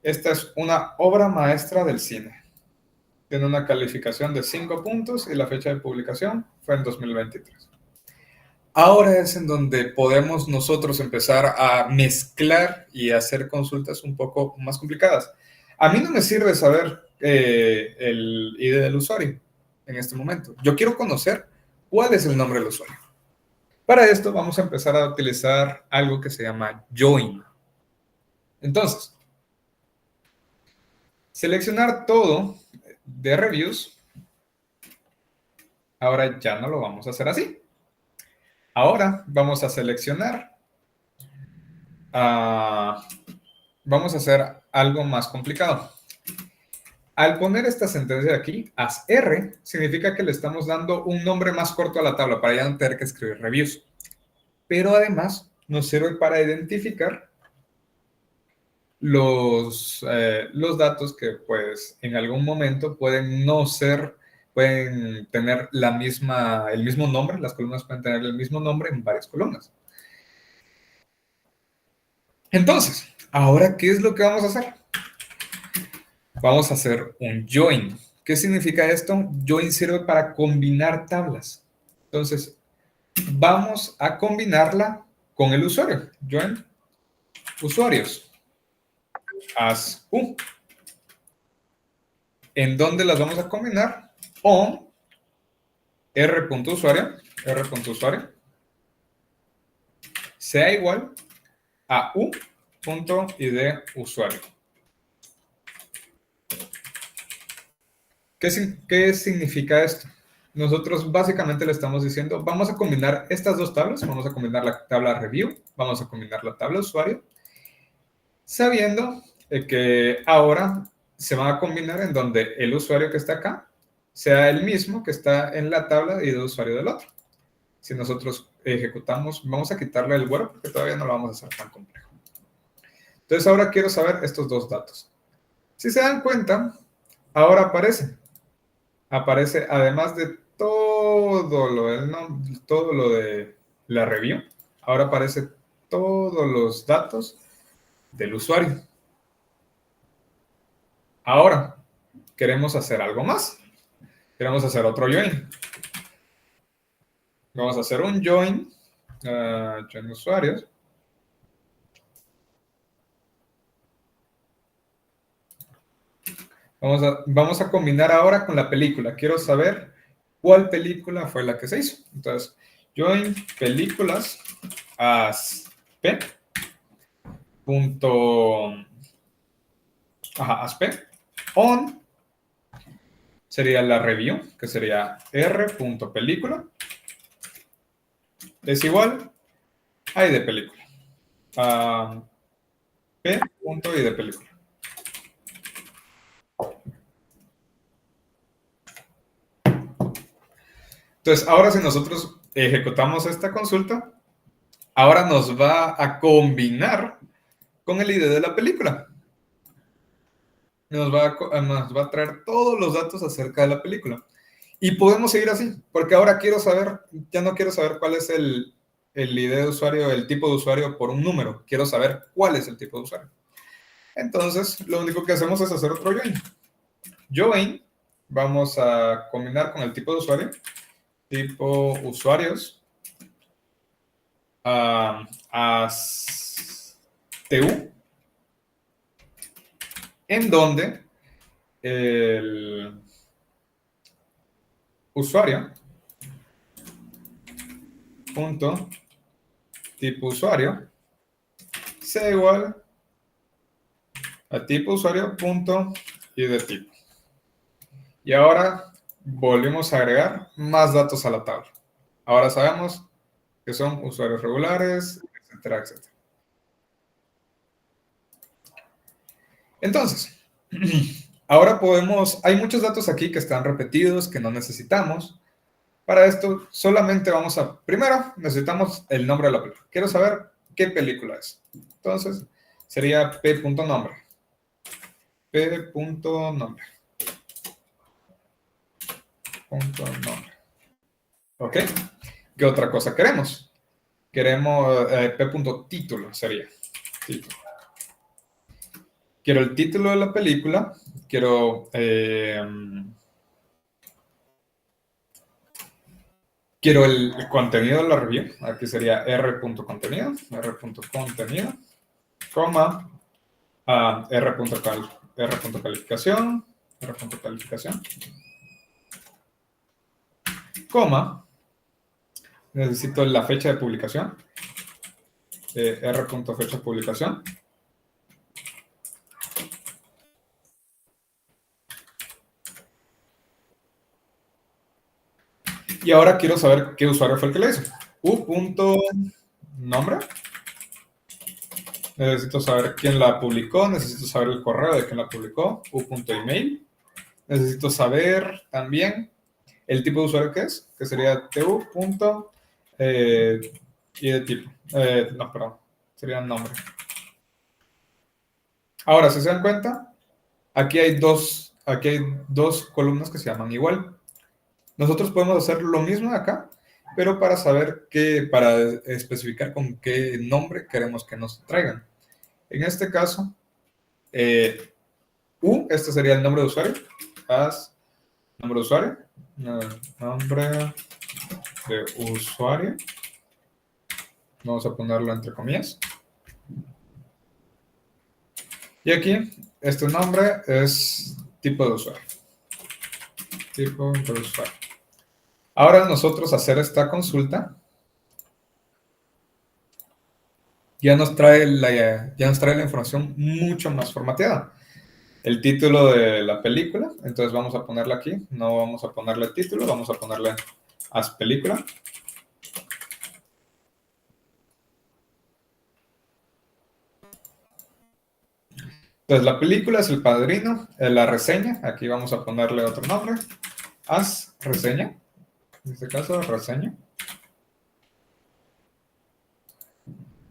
Esta es una obra maestra del cine. Tiene una calificación de 5 puntos y la fecha de publicación fue en 2023. Ahora es en donde podemos nosotros empezar a mezclar y hacer consultas un poco más complicadas. A mí no me sirve saber el ID del usuario en este momento. Yo quiero conocer cuál es el nombre del usuario. Para esto vamos a empezar a utilizar algo que se llama join. Entonces, seleccionar todo de reviews. Ahora ya no lo vamos a hacer así. Ahora vamos a seleccionar, vamos a hacer algo más complicado. Al poner esta sentencia aquí, as R, significa que le estamos dando un nombre más corto a la tabla para ya no tener que escribir reviews. Pero además nos sirve para identificar los datos que pues en algún momento pueden no ser, pueden tener el mismo nombre, las columnas pueden tener el mismo nombre en varias columnas. Entonces, ahora, ¿qué es lo que vamos a hacer? Vamos a hacer un join. ¿Qué significa esto? Join sirve para combinar tablas. Entonces, vamos a combinarla con el usuario. Join usuarios. As U. ¿En dónde las vamos a combinar? On r.usuario sea igual a u.id usuario. ¿Qué significa esto? Nosotros básicamente le estamos diciendo, vamos a combinar estas dos tablas, vamos a combinar la tabla review, vamos a combinar la tabla usuario, sabiendo que ahora se van a combinar en donde el usuario que está acá sea el mismo que está en la tabla y de usuario del otro. Si nosotros ejecutamos, vamos a quitarle el güero porque todavía no lo vamos a hacer tan complejo. Entonces ahora quiero saber estos dos datos. Si se dan cuenta, ahora aparece además de todo lo de la review, ahora aparece todos los datos del usuario. Ahora, queremos hacer algo más. Queremos hacer otro join. Vamos a hacer un join, join usuarios. Vamos a combinar ahora con la película. Quiero saber cuál película fue la que se hizo. Entonces, join películas as p. As p. On sería la review, que sería r.película. Es igual a i de película. P.i de película. Entonces, ahora si nosotros ejecutamos esta consulta, ahora nos va a combinar con el ID de la película. Nos va a traer todos los datos acerca de la película. Y podemos seguir así, porque ahora ya no quiero saber cuál es el ID de usuario, el tipo de usuario por un número. Quiero saber cuál es el tipo de usuario. Entonces, lo único que hacemos es hacer otro join. Join, vamos a combinar con el tipo de usuario. Tipo usuarios as TU, en donde el usuario punto tipo usuario sea igual a tipo usuario punto y de tipo. Y ahora volvemos a agregar más datos a la tabla. Ahora sabemos que son usuarios regulares, etcétera, etcétera. Entonces, ahora hay muchos datos aquí que están repetidos, que no necesitamos. Para esto solamente primero necesitamos el nombre de la película. Quiero saber qué película es. Entonces, sería p.nombre. p.nombre. Nombre. ¿Ok? ¿Qué otra cosa queremos? Queremos p.título sería. Título. Quiero el título de la película. Quiero el contenido de la review. Aquí sería r.contenido. r.contenido. Coma. r.calificación. r.calificación. Coma. Necesito la fecha de publicación. r.fecha de publicación. Y ahora quiero saber qué usuario fue el que lo hizo. u.nombre. Necesito saber quién la publicó. Necesito saber el correo de quién la publicó. u.email. Necesito saber también el tipo de usuario que es, que sería tu. Y de tipo. No, perdón. Sería nombre. Ahora, si se dan cuenta, aquí hay dos columnas que se llaman igual. Nosotros podemos hacer lo mismo acá, pero para para especificar con qué nombre queremos que nos traigan. En este caso, este sería el nombre de usuario. Nombre de usuario. Nombre de usuario. Vamos a ponerlo entre comillas. Y aquí, este nombre es tipo de usuario. Tipo de usuario. Ahora nosotros hacer esta consulta ya nos trae la información mucho más formateada. El título de la película, entonces vamos a ponerle aquí, no vamos a ponerle título, vamos a ponerle as película. Entonces la película es El Padrino, la reseña, aquí vamos a ponerle otro nombre, as reseña, en este caso reseña.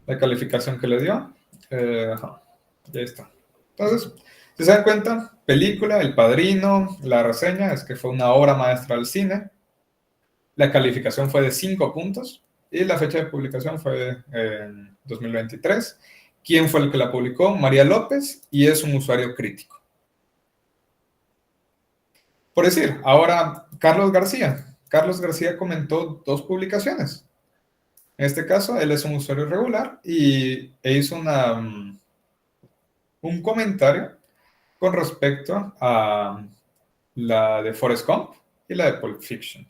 La calificación que le dio, ya está. Entonces, si se dan cuenta, película, El Padrino, la reseña, es que fue una obra maestra del cine, la calificación fue de 5 puntos y la fecha de publicación fue en 2023. ¿Quién fue el que la publicó? María López, y es un usuario crítico. Por decir, ahora Carlos García. Carlos García comentó 2 publicaciones. En este caso, él es un usuario regular e hizo un comentario con respecto a la de Forrest Gump y la de Pulp Fiction.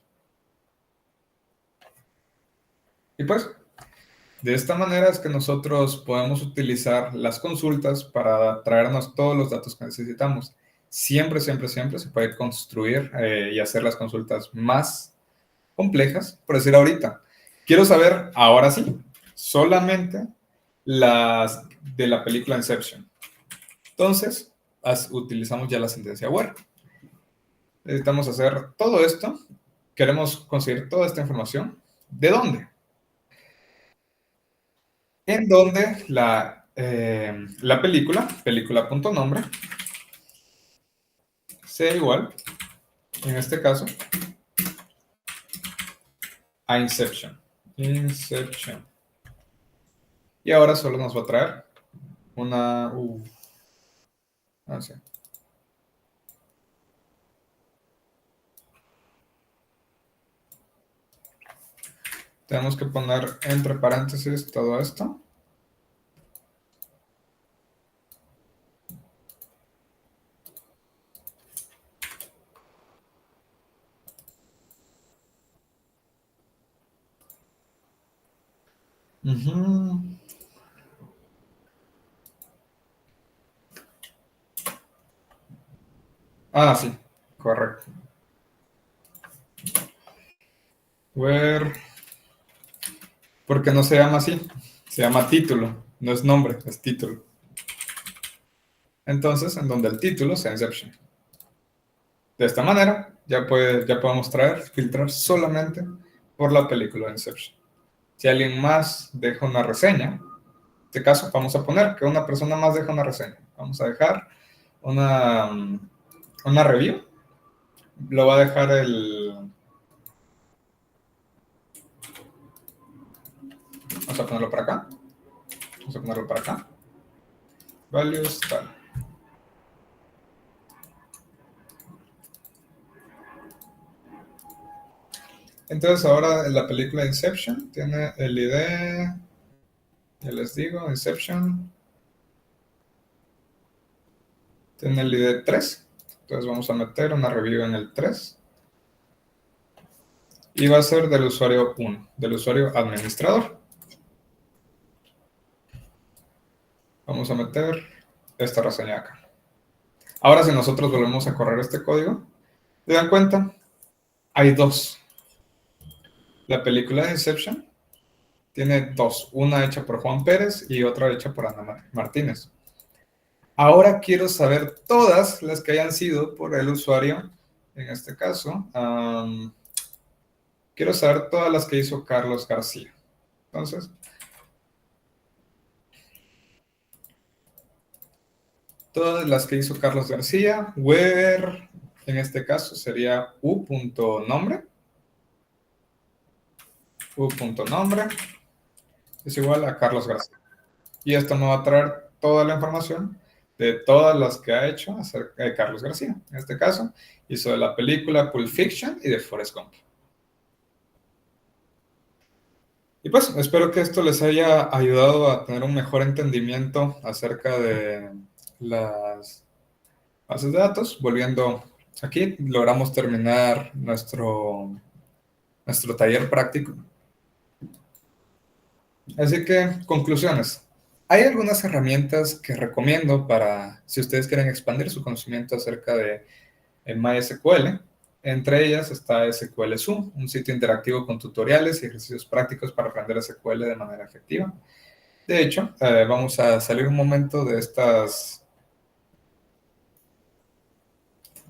Y pues, de esta manera es que nosotros podemos utilizar las consultas para traernos todos los datos que necesitamos. Siempre, siempre, siempre se puede construir y hacer las consultas más complejas. Por decir ahorita, quiero saber, ahora sí, solamente las de la película Inception. Entonces, utilizamos ya la sentencia where. Necesitamos hacer todo esto. Queremos conseguir toda esta información. ¿De dónde? En donde la película.nombre, sea igual, en este caso, a Inception. Inception. Y ahora solo nos va a traer una... sí. Tenemos que poner entre paréntesis todo esto. Ah, sí, correcto. Where Porque no se llama así, se llama título, no es nombre, es título. Entonces, en donde el título sea Inception. De esta manera, ya podemos filtrar solamente por la película de Inception. Si alguien más deja una reseña, en este caso vamos a poner que una persona más deja una reseña. Vamos a dejar una review. Lo va a dejar vamos a ponerlo para acá. Vamos a ponerlo para acá. Values, tal. Entonces ahora la película Inception tiene el ID, ya les digo, Inception tiene el ID 3. Entonces vamos a meter una review en el 3. Y va a ser del usuario 1, del usuario administrador. Vamos a meter esta reseña acá. Ahora si nosotros volvemos a correr este código, ¿se dan cuenta? Hay dos. La película de Inception tiene dos, una hecha por Juan Pérez y otra hecha por Ana Martínez. Ahora quiero saber todas las que hayan sido por el usuario, en este caso, quiero saber todas las que hizo Carlos García. Entonces, todas las que hizo Carlos García, where, en este caso sería u.nombre. U.nombre es igual a Carlos García. Y esto me va a traer toda la información de todas las que ha hecho acerca de Carlos García. En este caso, hizo de la película Pulp Fiction y de Forrest Gump. Y pues, espero que esto les haya ayudado a tener un mejor entendimiento acerca de las bases de datos. Volviendo aquí, logramos terminar nuestro taller práctico. Así que, conclusiones. Hay algunas herramientas que recomiendo para si ustedes quieren expandir su conocimiento acerca de MySQL. Entre ellas está SQL Zoom, un sitio interactivo con tutoriales y ejercicios prácticos para aprender SQL de manera efectiva. De hecho, vamos a salir un momento de estas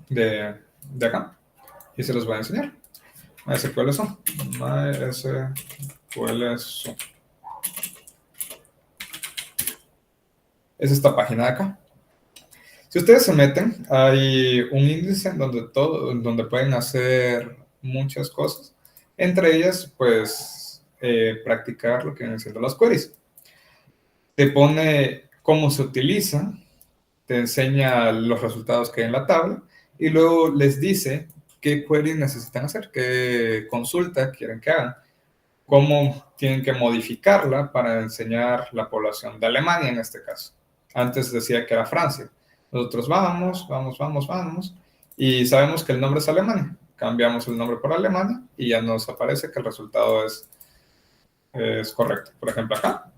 de acá y se los voy a enseñar. MySQL Zoom. MySQL Zoom. Es esta página de acá. Si ustedes se meten, hay un índice en donde pueden hacer muchas cosas. Entre ellas, pues, practicar lo que vienen siendo las queries. Te pone cómo se utiliza, te enseña los resultados que hay en la tabla y luego les dice qué queries necesitan hacer, qué consulta quieren que hagan, cómo tienen que modificarla para enseñar la población de Alemania en este caso. Antes decía que era Francia. Nosotros vamos, y sabemos que el nombre es Alemania. Cambiamos el nombre por Alemania y ya nos aparece que el resultado es correcto. Por ejemplo, acá.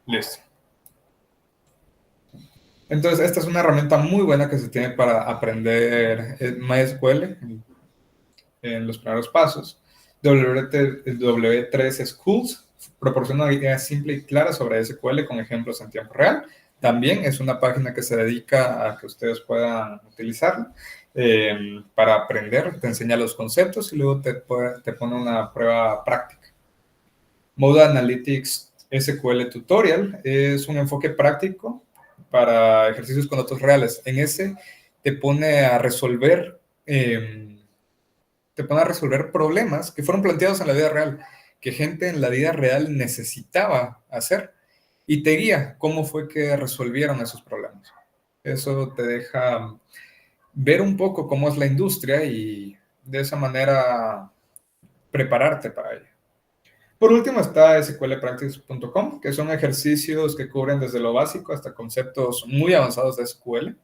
Listo. Entonces, esta es una herramienta muy buena que se tiene para aprender MySQL en los primeros pasos. W3 Schools proporciona una idea simple y clara sobre SQL con ejemplos en tiempo real. También es una página que se dedica a que ustedes puedan utilizarla para aprender. Te enseña los conceptos y luego te pone una prueba práctica. Mode Analytics SQL Tutorial es un enfoque práctico para ejercicios con datos reales. En ese te pone a resolver problemas que fueron planteados en la vida real, que gente en la vida real necesitaba hacer, y te guía cómo fue que resolvieron esos problemas. Eso te deja ver un poco cómo es la industria y de esa manera prepararte para ello. Por último está sqlpractice.com, que son ejercicios que cubren desde lo básico hasta conceptos muy avanzados de SQL,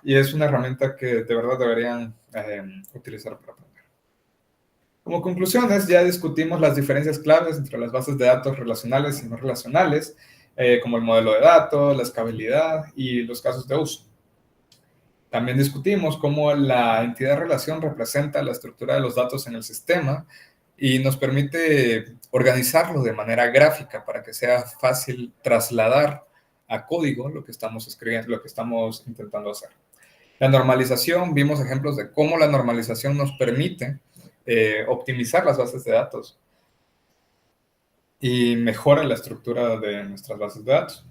y es una herramienta que de verdad deberían utilizar para aprender. Como conclusiones, ya discutimos las diferencias claves entre las bases de datos relacionales y no relacionales, como el modelo de datos, la escalabilidad y los casos de uso. También discutimos cómo la entidad relación representa la estructura de los datos en el sistema y nos permite organizarlo de manera gráfica para que sea fácil trasladar a código lo que estamos escribiendo, lo que estamos intentando hacer. La normalización, vimos ejemplos de cómo la normalización nos permite optimizar las bases de datos y mejora la estructura de nuestras bases de datos.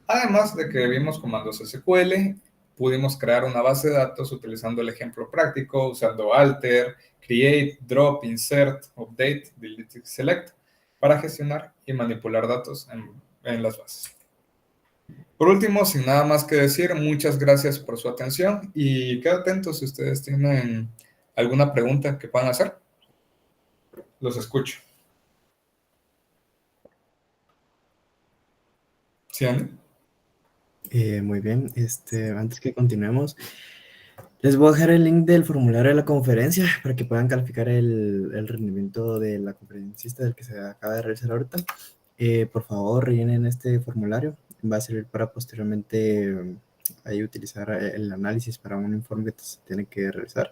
Además de que vimos comandos SQL, pudimos crear una base de datos utilizando el ejemplo práctico, usando alter, create, drop, insert, update, delete y select para gestionar y manipular datos en las bases. Por último, sin nada más que decir, muchas gracias por su atención y quedo atentos si ustedes tienen alguna pregunta que puedan hacer. Los escucho. ¿Sí, Andy? Muy bien, antes que continuemos, les voy a dejar el link del formulario de la conferencia para que puedan calificar el rendimiento de la conferencista del que se acaba de realizar ahorita. Por favor, rellenen este formulario. Va a servir para posteriormente ahí utilizar el análisis para un informe que se tiene que realizar.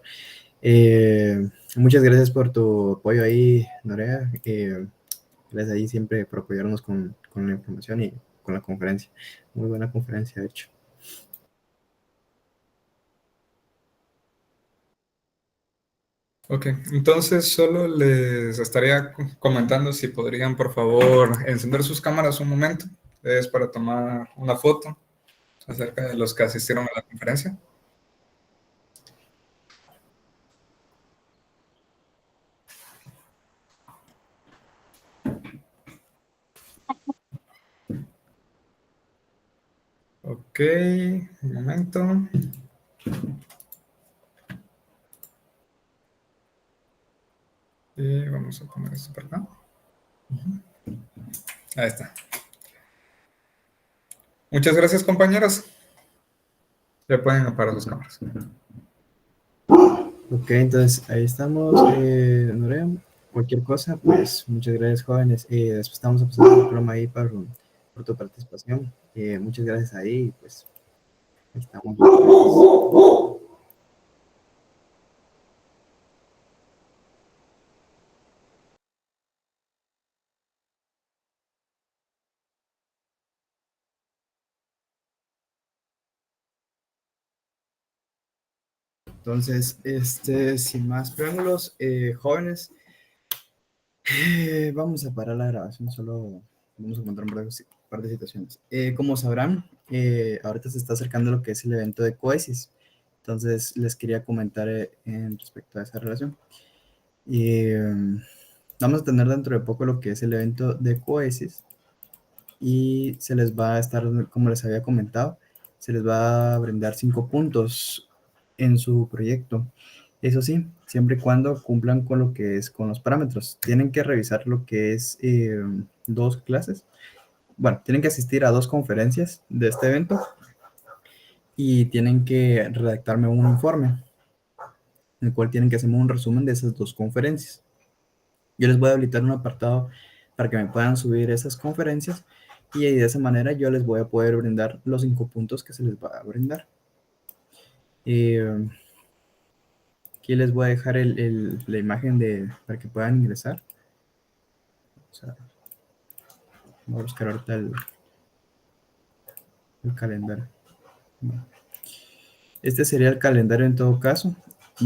Muchas gracias por tu apoyo ahí, Norea. Gracias ahí siempre por apoyarnos con la información y con la conferencia. Muy buena conferencia, de hecho. Ok, entonces solo les estaría comentando si podrían, por favor, encender sus cámaras un momento. Es para tomar una foto acerca de los que asistieron a la conferencia. Ok, un momento. Y vamos a poner esto por acá. Ahí está. Muchas gracias, compañeros. Ya pueden apagar sus cámaras. Ok, entonces ahí estamos, Norea. Cualquier cosa, pues muchas gracias, jóvenes. Después estamos a pasar el diploma ahí por tu participación. Muchas gracias ahí, pues ahí estamos. Entonces, sin más preámbulos, jóvenes, vamos a parar la grabación, solo vamos a contar un par de situaciones. Como sabrán, ahorita se está acercando lo que es el evento de Coesis, entonces les quería comentar en respecto a esa relación. Vamos a tener dentro de poco lo que es el evento de Coesis y se les va a estar, como les había comentado, se les va a brindar 5 puntos en su proyecto. Eso sí, siempre y cuando cumplan con lo que es con los parámetros. Tienen que revisar lo que es 2 clases. Bueno, tienen que asistir a 2 conferencias de este evento y tienen que redactarme un informe, en el cual tienen que hacerme un resumen de esas 2 conferencias. Yo les voy a habilitar un apartado para que me puedan subir esas conferencias y de esa manera yo les voy a poder brindar los 5 puntos que se les va a brindar. Aquí les voy a dejar la imagen para que puedan ingresar. O sea, voy a buscar ahorita el calendario. Bueno, este sería el calendario en todo caso.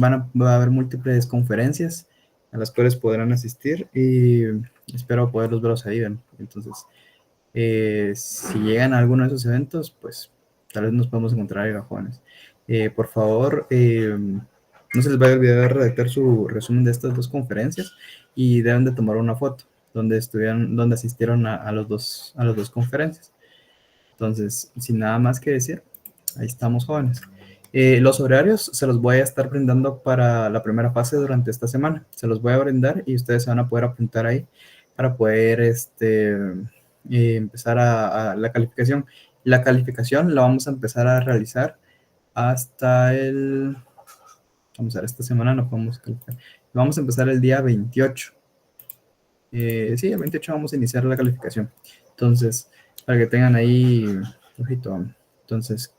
Va a haber múltiples conferencias a las cuales podrán asistir y espero poderlos verlos ahí. ¿Ven? Entonces, si llegan a alguno de esos eventos, pues tal vez nos podemos encontrar ahí, jóvenes. Por favor, no se les vaya a olvidar redactar su resumen de estas 2 conferencias y deben de tomar una foto donde asistieron a las dos conferencias. Entonces, sin nada más que decir, ahí estamos, jóvenes. Los horarios se los voy a estar brindando para la primera fase durante esta semana. Se los voy a brindar y ustedes se van a poder apuntar ahí para poder empezar a la calificación. La calificación la vamos a empezar a realizar hasta vamos a ver, esta semana no podemos calificar. Vamos a empezar el día 28. Sí, el 28 vamos a iniciar la calificación. Entonces, para que tengan ahí, ojito. Entonces,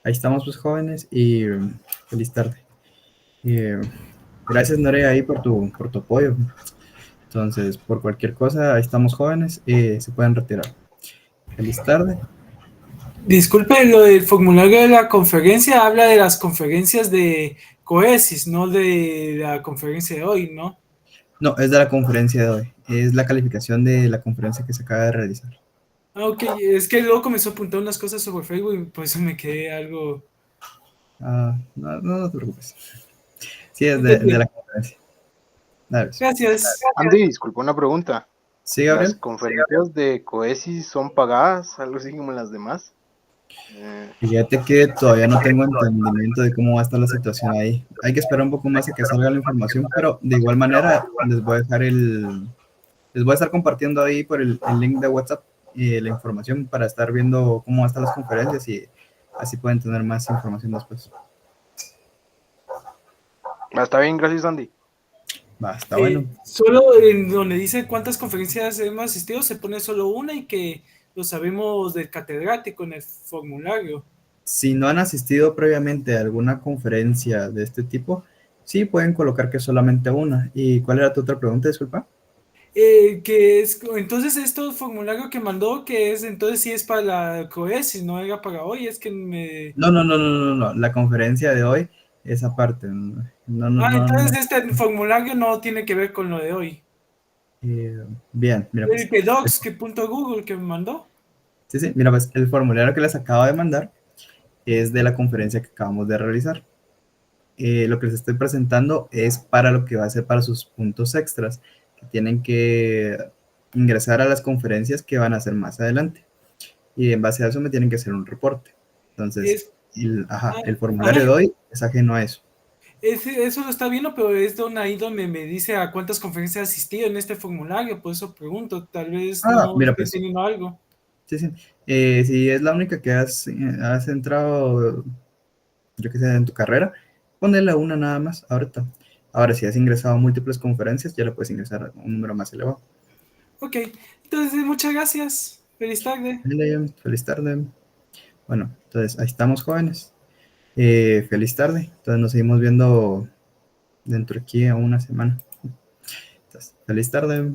ahí estamos, pues, jóvenes, y feliz tarde. Gracias, Norea, ahí por tu apoyo. Entonces, por cualquier cosa, ahí estamos jóvenes, se pueden retirar. Feliz tarde. Disculpe, lo del formulario de la conferencia habla de las conferencias de Coesis, no de la conferencia de hoy, ¿no? No, es de la conferencia de hoy. Es la calificación de la conferencia que se acaba de realizar. Ah, ok, es que luego comenzó a apuntar unas cosas sobre Facebook y por eso me quedé algo... Ah, no, no te preocupes. Sí, es de la Entendido. conferencia. Dale, pues. Gracias. Andy, disculpa una pregunta. Sí, ¿Las Gabriel. conferencias de Coesis son pagadas, algo así como las demás? Fíjate que todavía no tengo entendimiento de cómo va a estar la situación ahí. Hay que esperar un poco más a que salga la información, pero de igual manera les voy a estar compartiendo ahí por el link de WhatsApp la información para estar viendo cómo están las conferencias y así pueden tener más información después. Está bien, gracias, Andy. Va, está bueno. Solo en donde dice cuántas conferencias hemos asistido se pone solo una y que lo sabemos del catedrático en el formulario. Si no han asistido previamente a alguna conferencia de este tipo, sí pueden colocar que solamente una. ¿Y cuál era tu otra pregunta, disculpa? Que es, entonces esto formulario que mandó, que es, entonces sí es para la COESIS, no era para hoy, es que me... No, no, no, no, no, no. La conferencia de hoy es aparte. No, no, no, Ah, entonces no. este formulario no tiene que ver con lo de hoy. Bien, mira pues. El que docs, que punto Google que me mandó. Sí, sí, mira pues, el formulario que les acabo de mandar es de la conferencia que acabamos de realizar. Lo que les estoy presentando es para lo que va a ser para sus puntos extras, que tienen que ingresar a las conferencias que van a hacer más adelante. Y en base a eso me tienen que hacer un reporte. Entonces, Es, el ajá, formulario de hoy es ajeno a eso. eso lo está viendo, pero es donde ahí donde me dice a cuántas conferencias he asistido en este formulario, por eso pregunto, tal vez Ah, no mira estoy pues, teniendo algo. sí, sí. Si es la única que has entrado, yo que sé, en tu carrera, ponle una nada más ahorita. Ahora, si has ingresado a múltiples conferencias, ya le puedes ingresar a un número más elevado. Ok, entonces muchas gracias. Feliz tarde. Dale, feliz tarde. Bueno, entonces ahí estamos, jóvenes. Feliz tarde. Entonces nos seguimos viendo dentro de aquí a una semana. Entonces, feliz tarde.